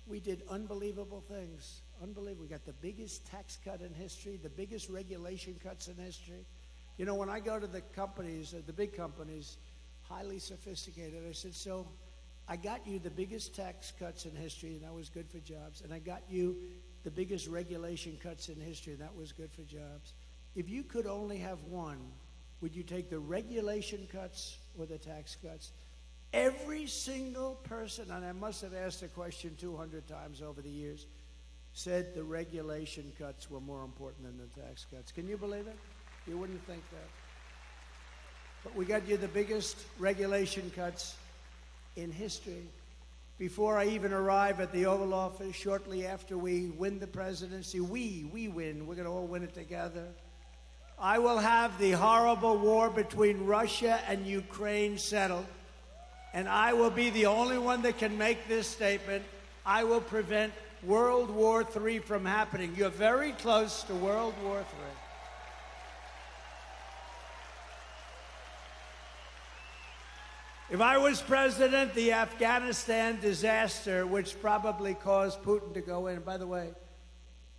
We did unbelievable things. Unbelievable. We got the biggest tax cut in history, the biggest regulation cuts in history. When I go to the companies, the big companies, highly sophisticated, I said, so I got you the biggest tax cuts in history, and that was good for jobs. And I got you the biggest regulation cuts in history, and that was good for jobs. If you could only have one, would you take the regulation cuts or the tax cuts? Every single person, and I must have asked the question 200 times over the years, said the regulation cuts were more important than the tax cuts. Can you believe it? You wouldn't think that. But we got you the biggest regulation cuts in history. Before I even arrive at the Oval Office, shortly after we win the presidency, we win. We're going to all win it together. I will have the horrible war between Russia and Ukraine settled, and I will be the only one that can make this statement. I will prevent World War III from happening. You're very close to World War III. If I was president, the Afghanistan disaster, which probably caused Putin to go in, and by the way,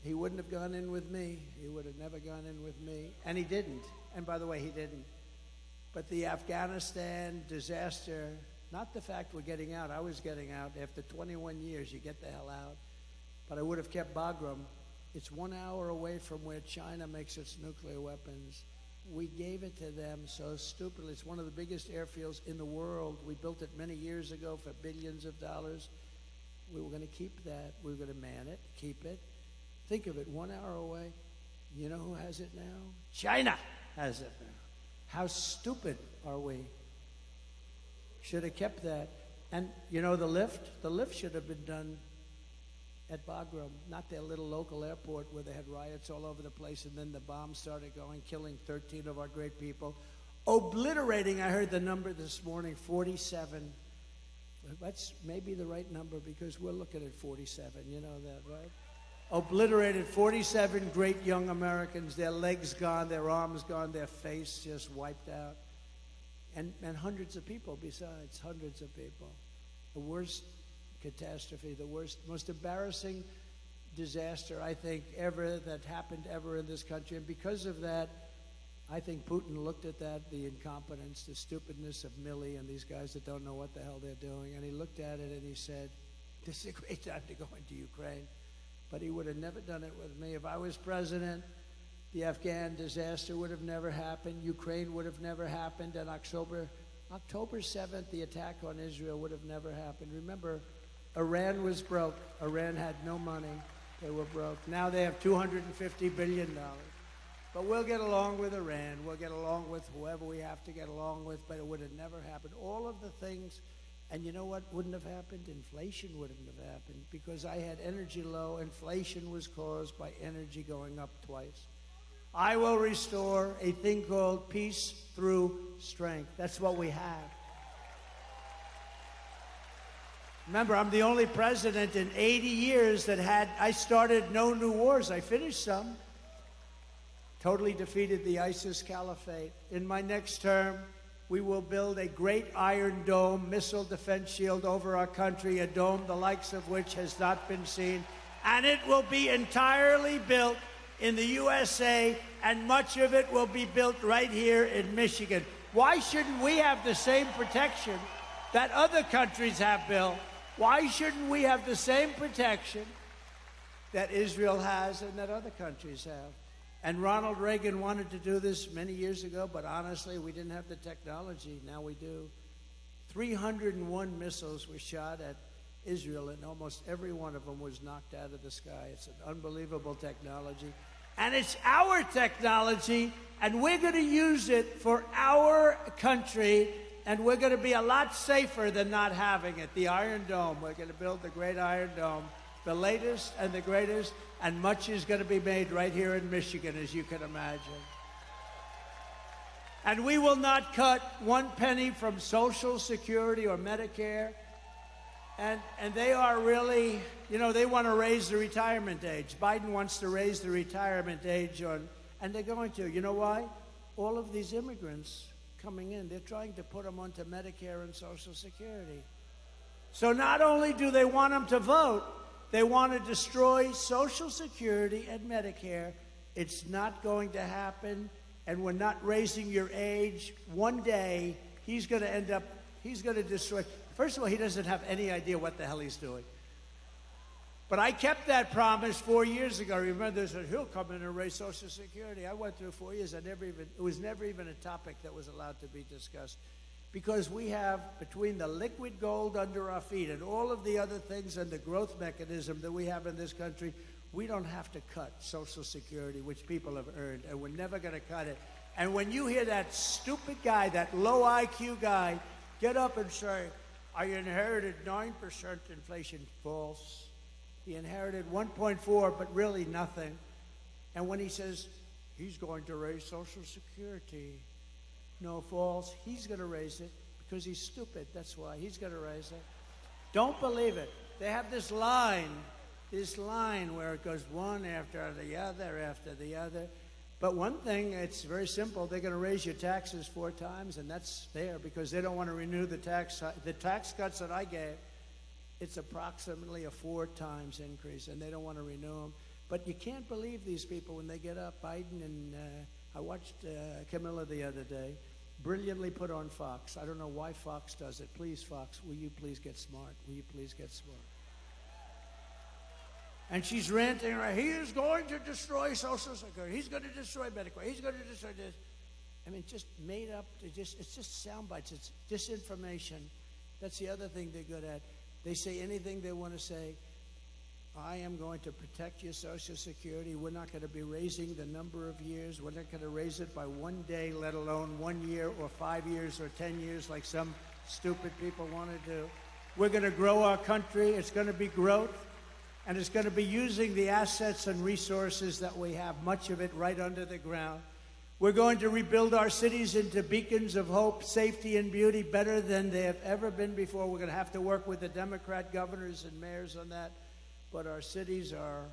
he wouldn't have gone in with me. He would have never gone in with me. And he didn't. And by the way, he didn't. But the Afghanistan disaster, not the fact we're getting out. I was getting out. After 21 years, you get the hell out. But I would have kept Bagram. It's 1 hour away from where China makes its nuclear weapons. we gave it to them so stupidly. It's one of the biggest airfields in the world. We built it many years ago for billions of dollars. We were going to keep that. We were going to man it, keep it. Think of it, 1 hour away. You know who has it now? China has it now. How stupid are we? Should have kept that. And you know the lift? The lift should have been done at Bagram, not their little local airport where they had riots all over the place, and then the bombs started going, killing 13 of our great people. Obliterating, I heard the number this morning, 47. That's maybe the right number because we're looking at 47. You know that, right? Obliterated 47 great young Americans, their legs gone, their arms gone, their face just wiped out. And hundreds of people besides, hundreds of people. The worst catastrophe, the worst, most embarrassing disaster, I think, ever that happened ever in this country. And because of that, I think Putin looked at that, the incompetence, the stupidness of Milley and these guys that don't know what the hell they're doing, and he looked at it and he said, this is a great time to go into Ukraine. But he would have never done it with me. If I was president, the Afghan disaster would have never happened. Ukraine would have never happened. And October 7th, the attack on Israel would have never happened. Remember, Iran was broke. Iran had no money. They were broke. Now they have $250 billion. But we'll get along with Iran. We'll get along with whoever we have to get along with, but it would have never happened. All of the things, and you know what wouldn't have happened? Inflation wouldn't have happened because I had energy low. Inflation was caused by energy going up twice. I will restore a thing called peace through strength. That's what we have. Remember, I'm the only president in 80 years that I started no new wars. I finished some. Totally defeated the ISIS caliphate. In my next term, we will build a great Iron Dome missile defense shield over our country, a dome the likes of which has not been seen. And it will be entirely built in the USA, and much of it will be built right here in Michigan. Why shouldn't we have the same protection that other countries have, Bill? Why shouldn't we have the same protection that Israel has and that other countries have? And Ronald Reagan wanted to do this many years ago, but honestly, we didn't have the technology. Now we do. 301 missiles were shot at Israel, and almost every one of them was knocked out of the sky. It's an unbelievable technology. And it's our technology, and we're going to use it for our country, and we're going to be a lot safer than not having it. The Iron Dome, we're going to build the great Iron Dome, the latest and the greatest, and much is going to be made right here in Michigan, as you can imagine. And we will not cut one penny from Social Security or Medicare. And they are really, you know, they want to raise the retirement age. Biden wants to raise the retirement age and they're going to. You know why? All of these immigrants coming in, they're trying to put them onto Medicare and Social Security. So not only do they want them to vote, they want to destroy Social Security and Medicare. It's not going to happen, and we're not raising your age. One day, he's going to destroy. First of all, he doesn't have any idea what the hell he's doing. But I kept that promise 4 years ago. Remember, they said, he'll come in and raise Social Security. I went through 4 years. It was never even a topic that was allowed to be discussed. Because we have, between the liquid gold under our feet and all of the other things and the growth mechanism that we have in this country, we don't have to cut Social Security, which people have earned, and we're never going to cut it. And when you hear that stupid guy, that low IQ guy, get up and say, I inherited 9% inflation. False. He inherited 1.4, but really nothing. And when he says, he's going to raise Social Security, no, false. He's going to raise it because he's stupid. That's why. He's going to raise it. Don't believe it. They have this line where it goes one after the other. But one thing, it's very simple. They're going to raise your taxes 4 times, and that's there because they don't want to renew the tax cuts that I gave. It's approximately a 4 times increase, and they don't want to renew them. But you can't believe these people when they get up. Biden and I watched Camilla the other day, brilliantly put on Fox. I don't know why Fox does it. Please, Fox, will you please get smart? Will you please get smart? And she's ranting, he is going to destroy Social Security. He's going to destroy Medicare. He's going to destroy this. I mean, just made up. It's just sound bites. It's disinformation. That's the other thing they're good at. They say anything they want to say. I am going to protect your Social Security. We're not going to be raising the number of years. We're not going to raise it by 1 day, let alone 1 year or 5 years or 10 years like some stupid people want to do. We're going to grow our country. It's going to be growth. And it's going to be using the assets and resources that we have, much of it right under the ground. We're going to rebuild our cities into beacons of hope, safety, and beauty better than they have ever been before. We're going to have to work with the Democrat governors and mayors on that. But our cities are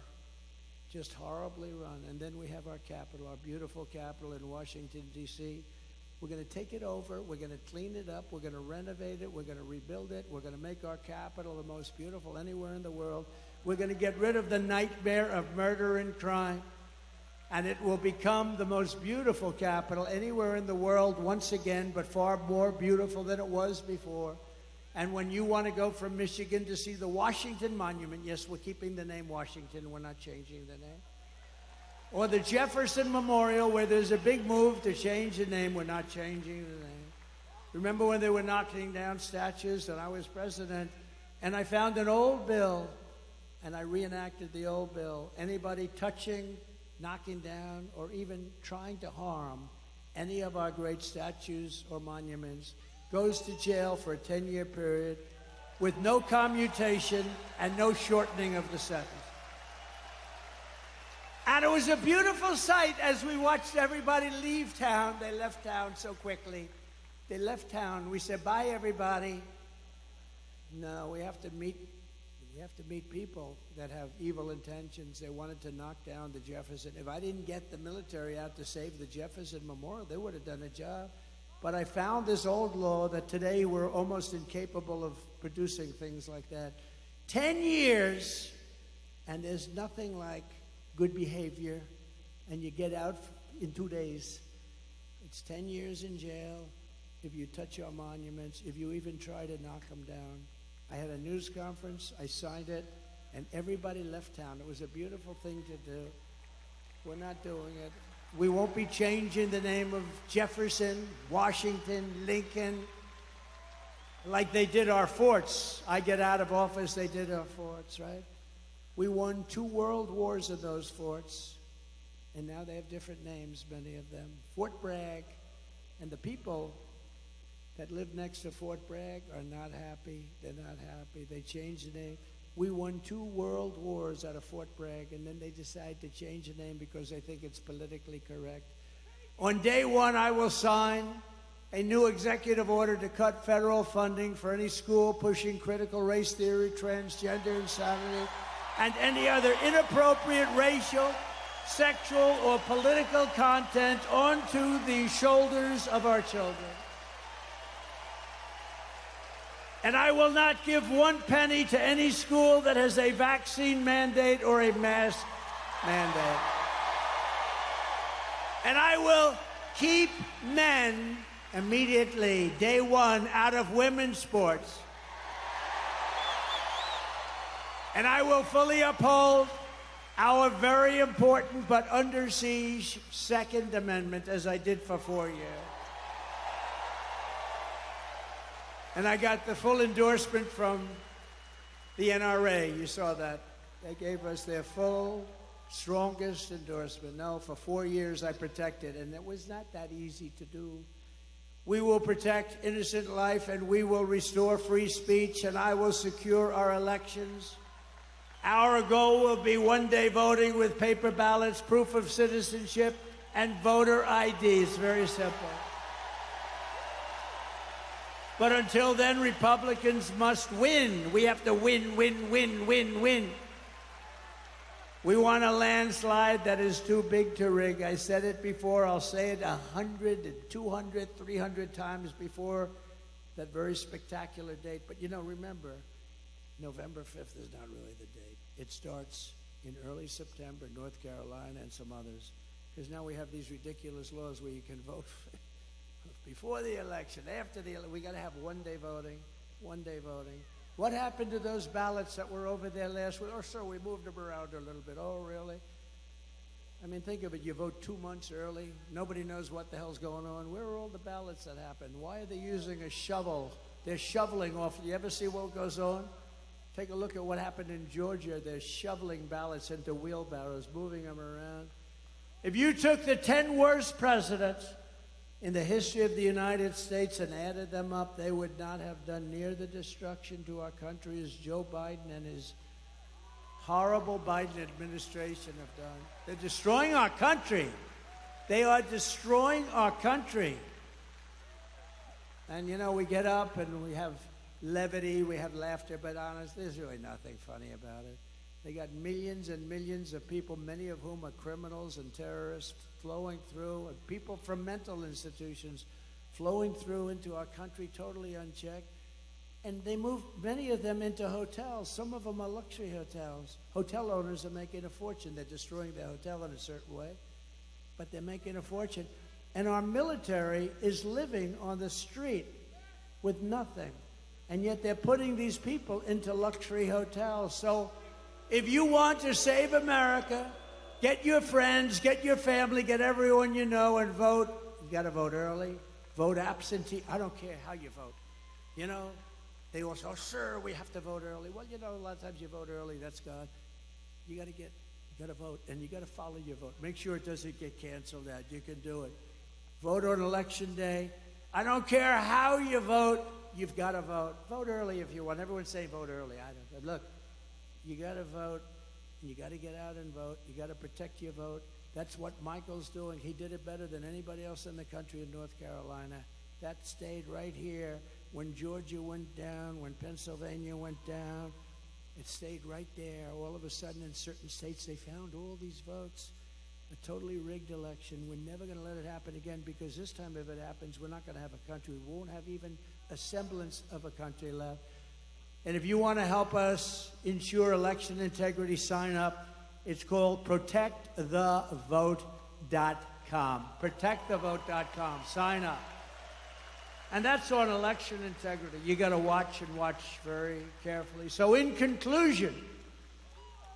just horribly run. And then we have our capital, our beautiful capital in Washington, D.C. We're going to take it over. We're going to clean it up. We're going to renovate it. We're going to rebuild it. We're going to make our capital the most beautiful anywhere in the world. We're going to get rid of the nightmare of murder and crime. And it will become the most beautiful capital anywhere in the world once again, but far more beautiful than it was before. And when you want to go from Michigan to see the Washington Monument, yes, we're keeping the name Washington, we're not changing the name. Or the Jefferson Memorial, where there's a big move to change the name, we're not changing the name. Remember when they were knocking down statues and I was president, and I found an old bill, and I reenacted the old bill. Anybody touching, knocking down, or even trying to harm any of our great statues or monuments goes to jail for a 10-year period with no commutation and no shortening of the sentence. And it was a beautiful sight as we watched everybody leave town. They left town so quickly. They left town. We said, bye, everybody. No, we have to meet people that have evil intentions. They wanted to knock down the Jefferson. If I didn't get the military out to save the Jefferson Memorial, they would have done a job. But I found this old law that today we're almost incapable of producing things like that. 10 years, and there's nothing like good behavior, and you get out in 2 days. It's 10 years in jail if you touch our monuments, if you even try to knock them down. I had a news conference, I signed it, and everybody left town. It was a beautiful thing to do. We're not doing it. We won't be changing the name of Jefferson, Washington, Lincoln, like they did our forts. I get out of office, they did our forts, right? We won 2 world wars in those forts, and now they have different names, many of them. Fort Bragg, and the people that live next to Fort Bragg are not happy. They're not happy. They changed the name. We won 2 world wars out of Fort Bragg, and then they decide to change the name because they think it's politically correct. On day 1, I will sign a new executive order to cut federal funding for any school pushing critical race theory, transgender insanity, and any other inappropriate racial, sexual, or political content onto the shoulders of our children. And I will not give 1 penny to any school that has a vaccine mandate or a mask mandate. And I will keep men immediately, day 1, out of women's sports. And I will fully uphold our very important but under siege Second Amendment, as I did for 4 years. And I got the full endorsement from the NRA. You saw that. They gave us their full, strongest endorsement. No, for 4 years I protected, and it was not that easy to do. We will protect innocent life, and we will restore free speech, and I will secure our elections. Our goal will be 1 day voting with paper ballots, proof of citizenship, and voter ID. It's very simple. But until then, Republicans must win. We have to win, win, win, win, win. We want a landslide that is too big to rig. I said it before. I'll say it 100, 200, 300 times before that very spectacular date. But, you know, remember, November 5th is not really the date. It starts in early September, North Carolina and some others. Because now we have these ridiculous laws where you can vote before the election, after the election. We got to have 1 day voting, 1 day voting. What happened to those ballots that were over there last week? Oh, sir, we moved them around a little bit. Oh, really? I mean, think of it. You vote 2 months early. Nobody knows what the hell's going on. Where are all the ballots that happened? Why are they using a shovel? They're shoveling off. You ever see what goes on? Take a look at what happened in Georgia. They're shoveling ballots into wheelbarrows, moving them around. If you took the 10 worst presidents in the history of the United States and added them up, they would not have done near the destruction to our country as Joe Biden and his horrible Biden administration have done. They're destroying our country. They are destroying our country. And, you know, we get up and we have levity, we have laughter, but honest, there's really nothing funny about it. They got millions and millions of people, many of whom are criminals and terrorists, flowing through, and people from mental institutions flowing through into our country totally unchecked. And they move many of them into hotels. Some of them are luxury hotels. Hotel owners are making a fortune. They're destroying their hotel in a certain way, but they're making a fortune. And our military is living on the street with nothing. And yet they're putting these people into luxury hotels. So if you want to save America, get your friends, get your family, get everyone you know, and vote. You got to vote early, vote absentee. I don't care how you vote. You know, they all say, oh, sir, we have to vote early. Well, you know, a lot of times you vote early, that's God. You got to vote, and you got to follow your vote. Make sure it doesn't get canceled out. You can do it. Vote on election day. I don't care how you vote, you've got to vote. Vote early if you want. Everyone's saying vote early. I don't. Look, you got to vote. You got to get out and vote. You got to protect your vote. That's what Michael's doing. He did it better than anybody else in the country in North Carolina. That stayed right here. When Georgia went down, when Pennsylvania went down, it stayed right there. All of a sudden, in certain states, they found all these votes. A totally rigged election. We're never going to let it happen again, because this time if it happens, we're not going to have a country. We won't have even a semblance of a country left. And if you want to help us ensure election integrity, sign up. It's called protectthevote.com. Protectthevote.com. Sign up. And that's on election integrity. You got to watch and watch very carefully. So in conclusion,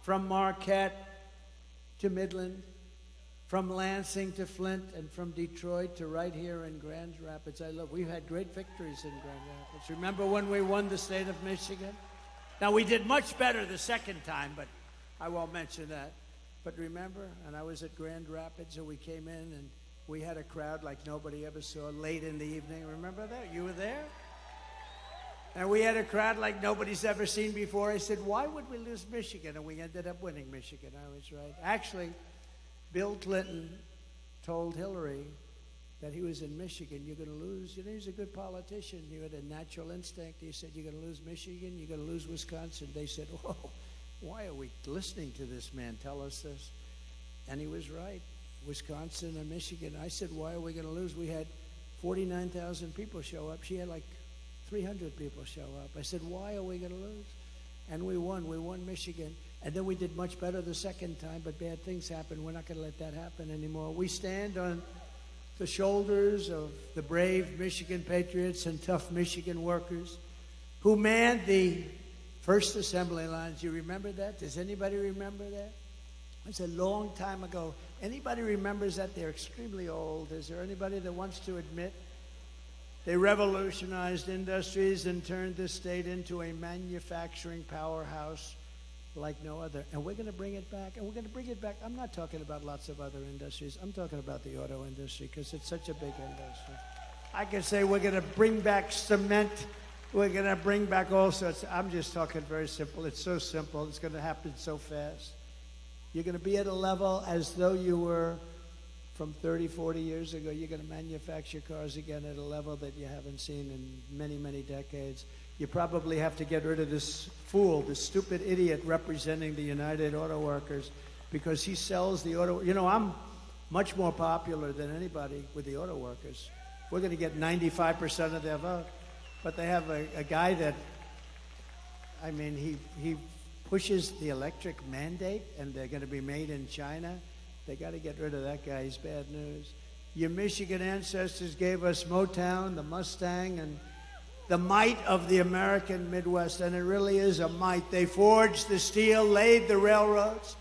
from Marquette to Midland, from Lansing to Flint, and from Detroit to right here in Grand Rapids. We've had great victories in Grand Rapids. Remember when we won the state of Michigan? Now, we did much better the second time, but I won't mention that. But remember, and I was at Grand Rapids, and we came in, and we had a crowd like nobody ever saw late in the evening. Remember that? You were there? And we had a crowd like nobody's ever seen before. I said, why would we lose Michigan? And we ended up winning Michigan. I was right. Actually, Bill Clinton told Hillary that he was in Michigan. You're going to lose. You know, he's a good politician. You had a natural instinct. He said, you're going to lose Michigan. You're going to lose Wisconsin. They said, whoa, why are we listening to this man tell us this? And he was right. Wisconsin and Michigan. I said, why are we going to lose? We had 49,000 people show up. She had like 300 people show up. I said, why are we going to lose? And we won. We won Michigan. And then we did much better the second time, but bad things happened. We're not going to let that happen anymore. We stand on the shoulders of the brave Michigan patriots and tough Michigan workers who manned the first assembly lines. You remember that? Does anybody remember that? It's a long time ago. Anybody remembers that? They're extremely old. Is there anybody that wants to admit? They revolutionized industries and turned this state into a manufacturing powerhouse like no other. And we're going to bring it back. And we're going to bring it back. I'm not talking about lots of other industries. I'm talking about the auto industry, because it's such a big industry. I can say we're going to bring back cement. We're going to bring back all sorts. I'm just talking very simple. It's so simple. It's going to happen so fast. You're going to be at a level as though you were from 30, 40 years ago. You're going to manufacture cars again at a level that you haven't seen in many, many decades. You probably have to get rid of this fool, this stupid idiot representing the United Auto Workers, because he sells the auto. You know, I'm much more popular than anybody with the auto workers. We're going to get 95% of their vote. But they have a guy that, I mean, he pushes the electric mandate, and they're going to be made in China. They got to get rid of that guy. He's bad news. Your Michigan ancestors gave us Motown, the Mustang, and the might of the American Midwest, and it really is a might. They forged the steel, laid the railroads,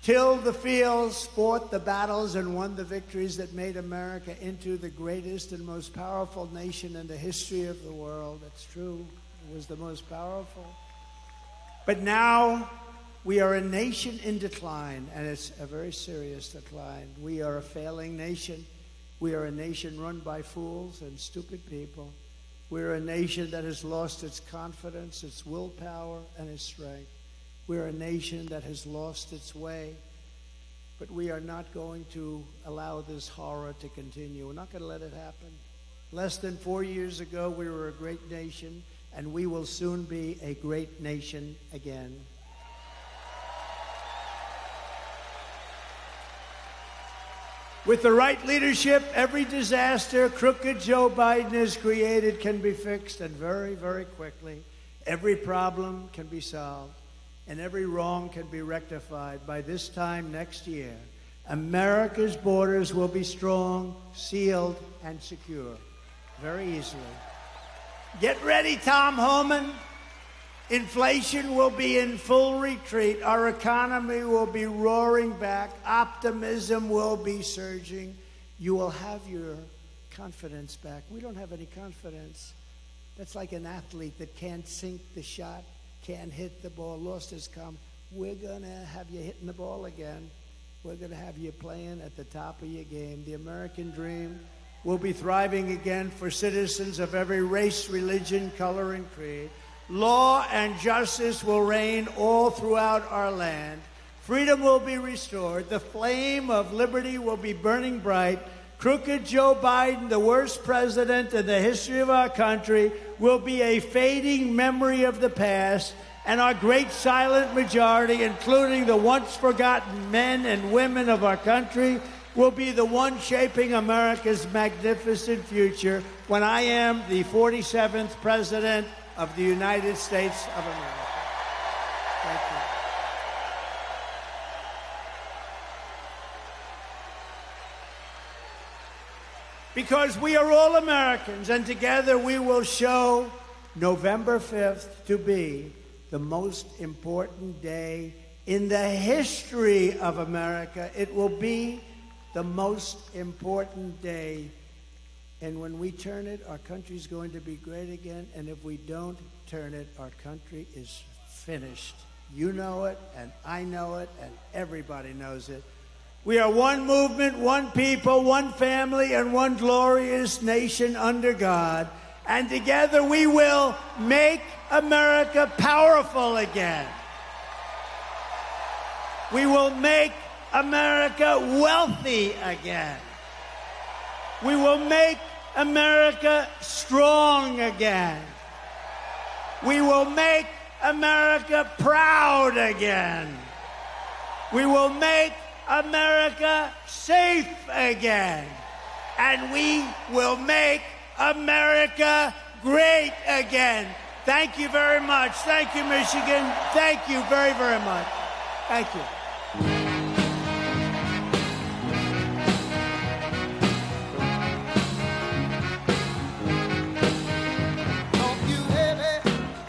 tilled the fields, fought the battles, and won the victories that made America into the greatest and most powerful nation in the history of the world. That's true. It was the most powerful. But now we are a nation in decline, and it's a very serious decline. We are a failing nation. We are a nation run by fools and stupid people. We're a nation that has lost its confidence, its willpower, and its strength. We're a nation that has lost its way. But we are not going to allow this horror to continue. We're not going to let it happen. Less than 4 years ago, we were a great nation, and we will soon be a great nation again. With the right leadership, every disaster crooked Joe Biden has created can be fixed, and very, very quickly. Every problem can be solved, and every wrong can be rectified. By this time next year, America's borders will be strong, sealed, and secure. Very easily. Get ready, Tom Homan. Inflation will be in full retreat. Our economy will be roaring back. Optimism will be surging. You will have your confidence back. We don't have any confidence. That's like an athlete that can't sink the shot, can't hit the ball, lost his calm. We're going to have you hitting the ball again. We're going to have you playing at the top of your game. The American dream will be thriving again for citizens of every race, religion, color, and creed. Law and justice will reign all throughout our land. Freedom will be restored. The flame of liberty will be burning bright. Crooked Joe Biden, the worst president in the history of our country, will be a fading memory of the past, and our great silent majority, including the once forgotten men and women of our country, will be the one shaping America's magnificent future when I am the 47th president of the United States of America. Thank you. Because we are all Americans, and together we will show November 5th to be the most important day in the history of America. It will be the most important day. And when we turn it, our country's going to be great again. And if we don't turn it, our country is finished. You know it, and I know it, and everybody knows it. We are one movement, one people, one family, and one glorious nation under God. And together we will make America powerful again. We will make America wealthy again. We will make America strong again. We will make America proud again. We will make America safe again. And we will make America great again. Thank you very much. Thank you, Michigan. Thank you very, very much. Thank you.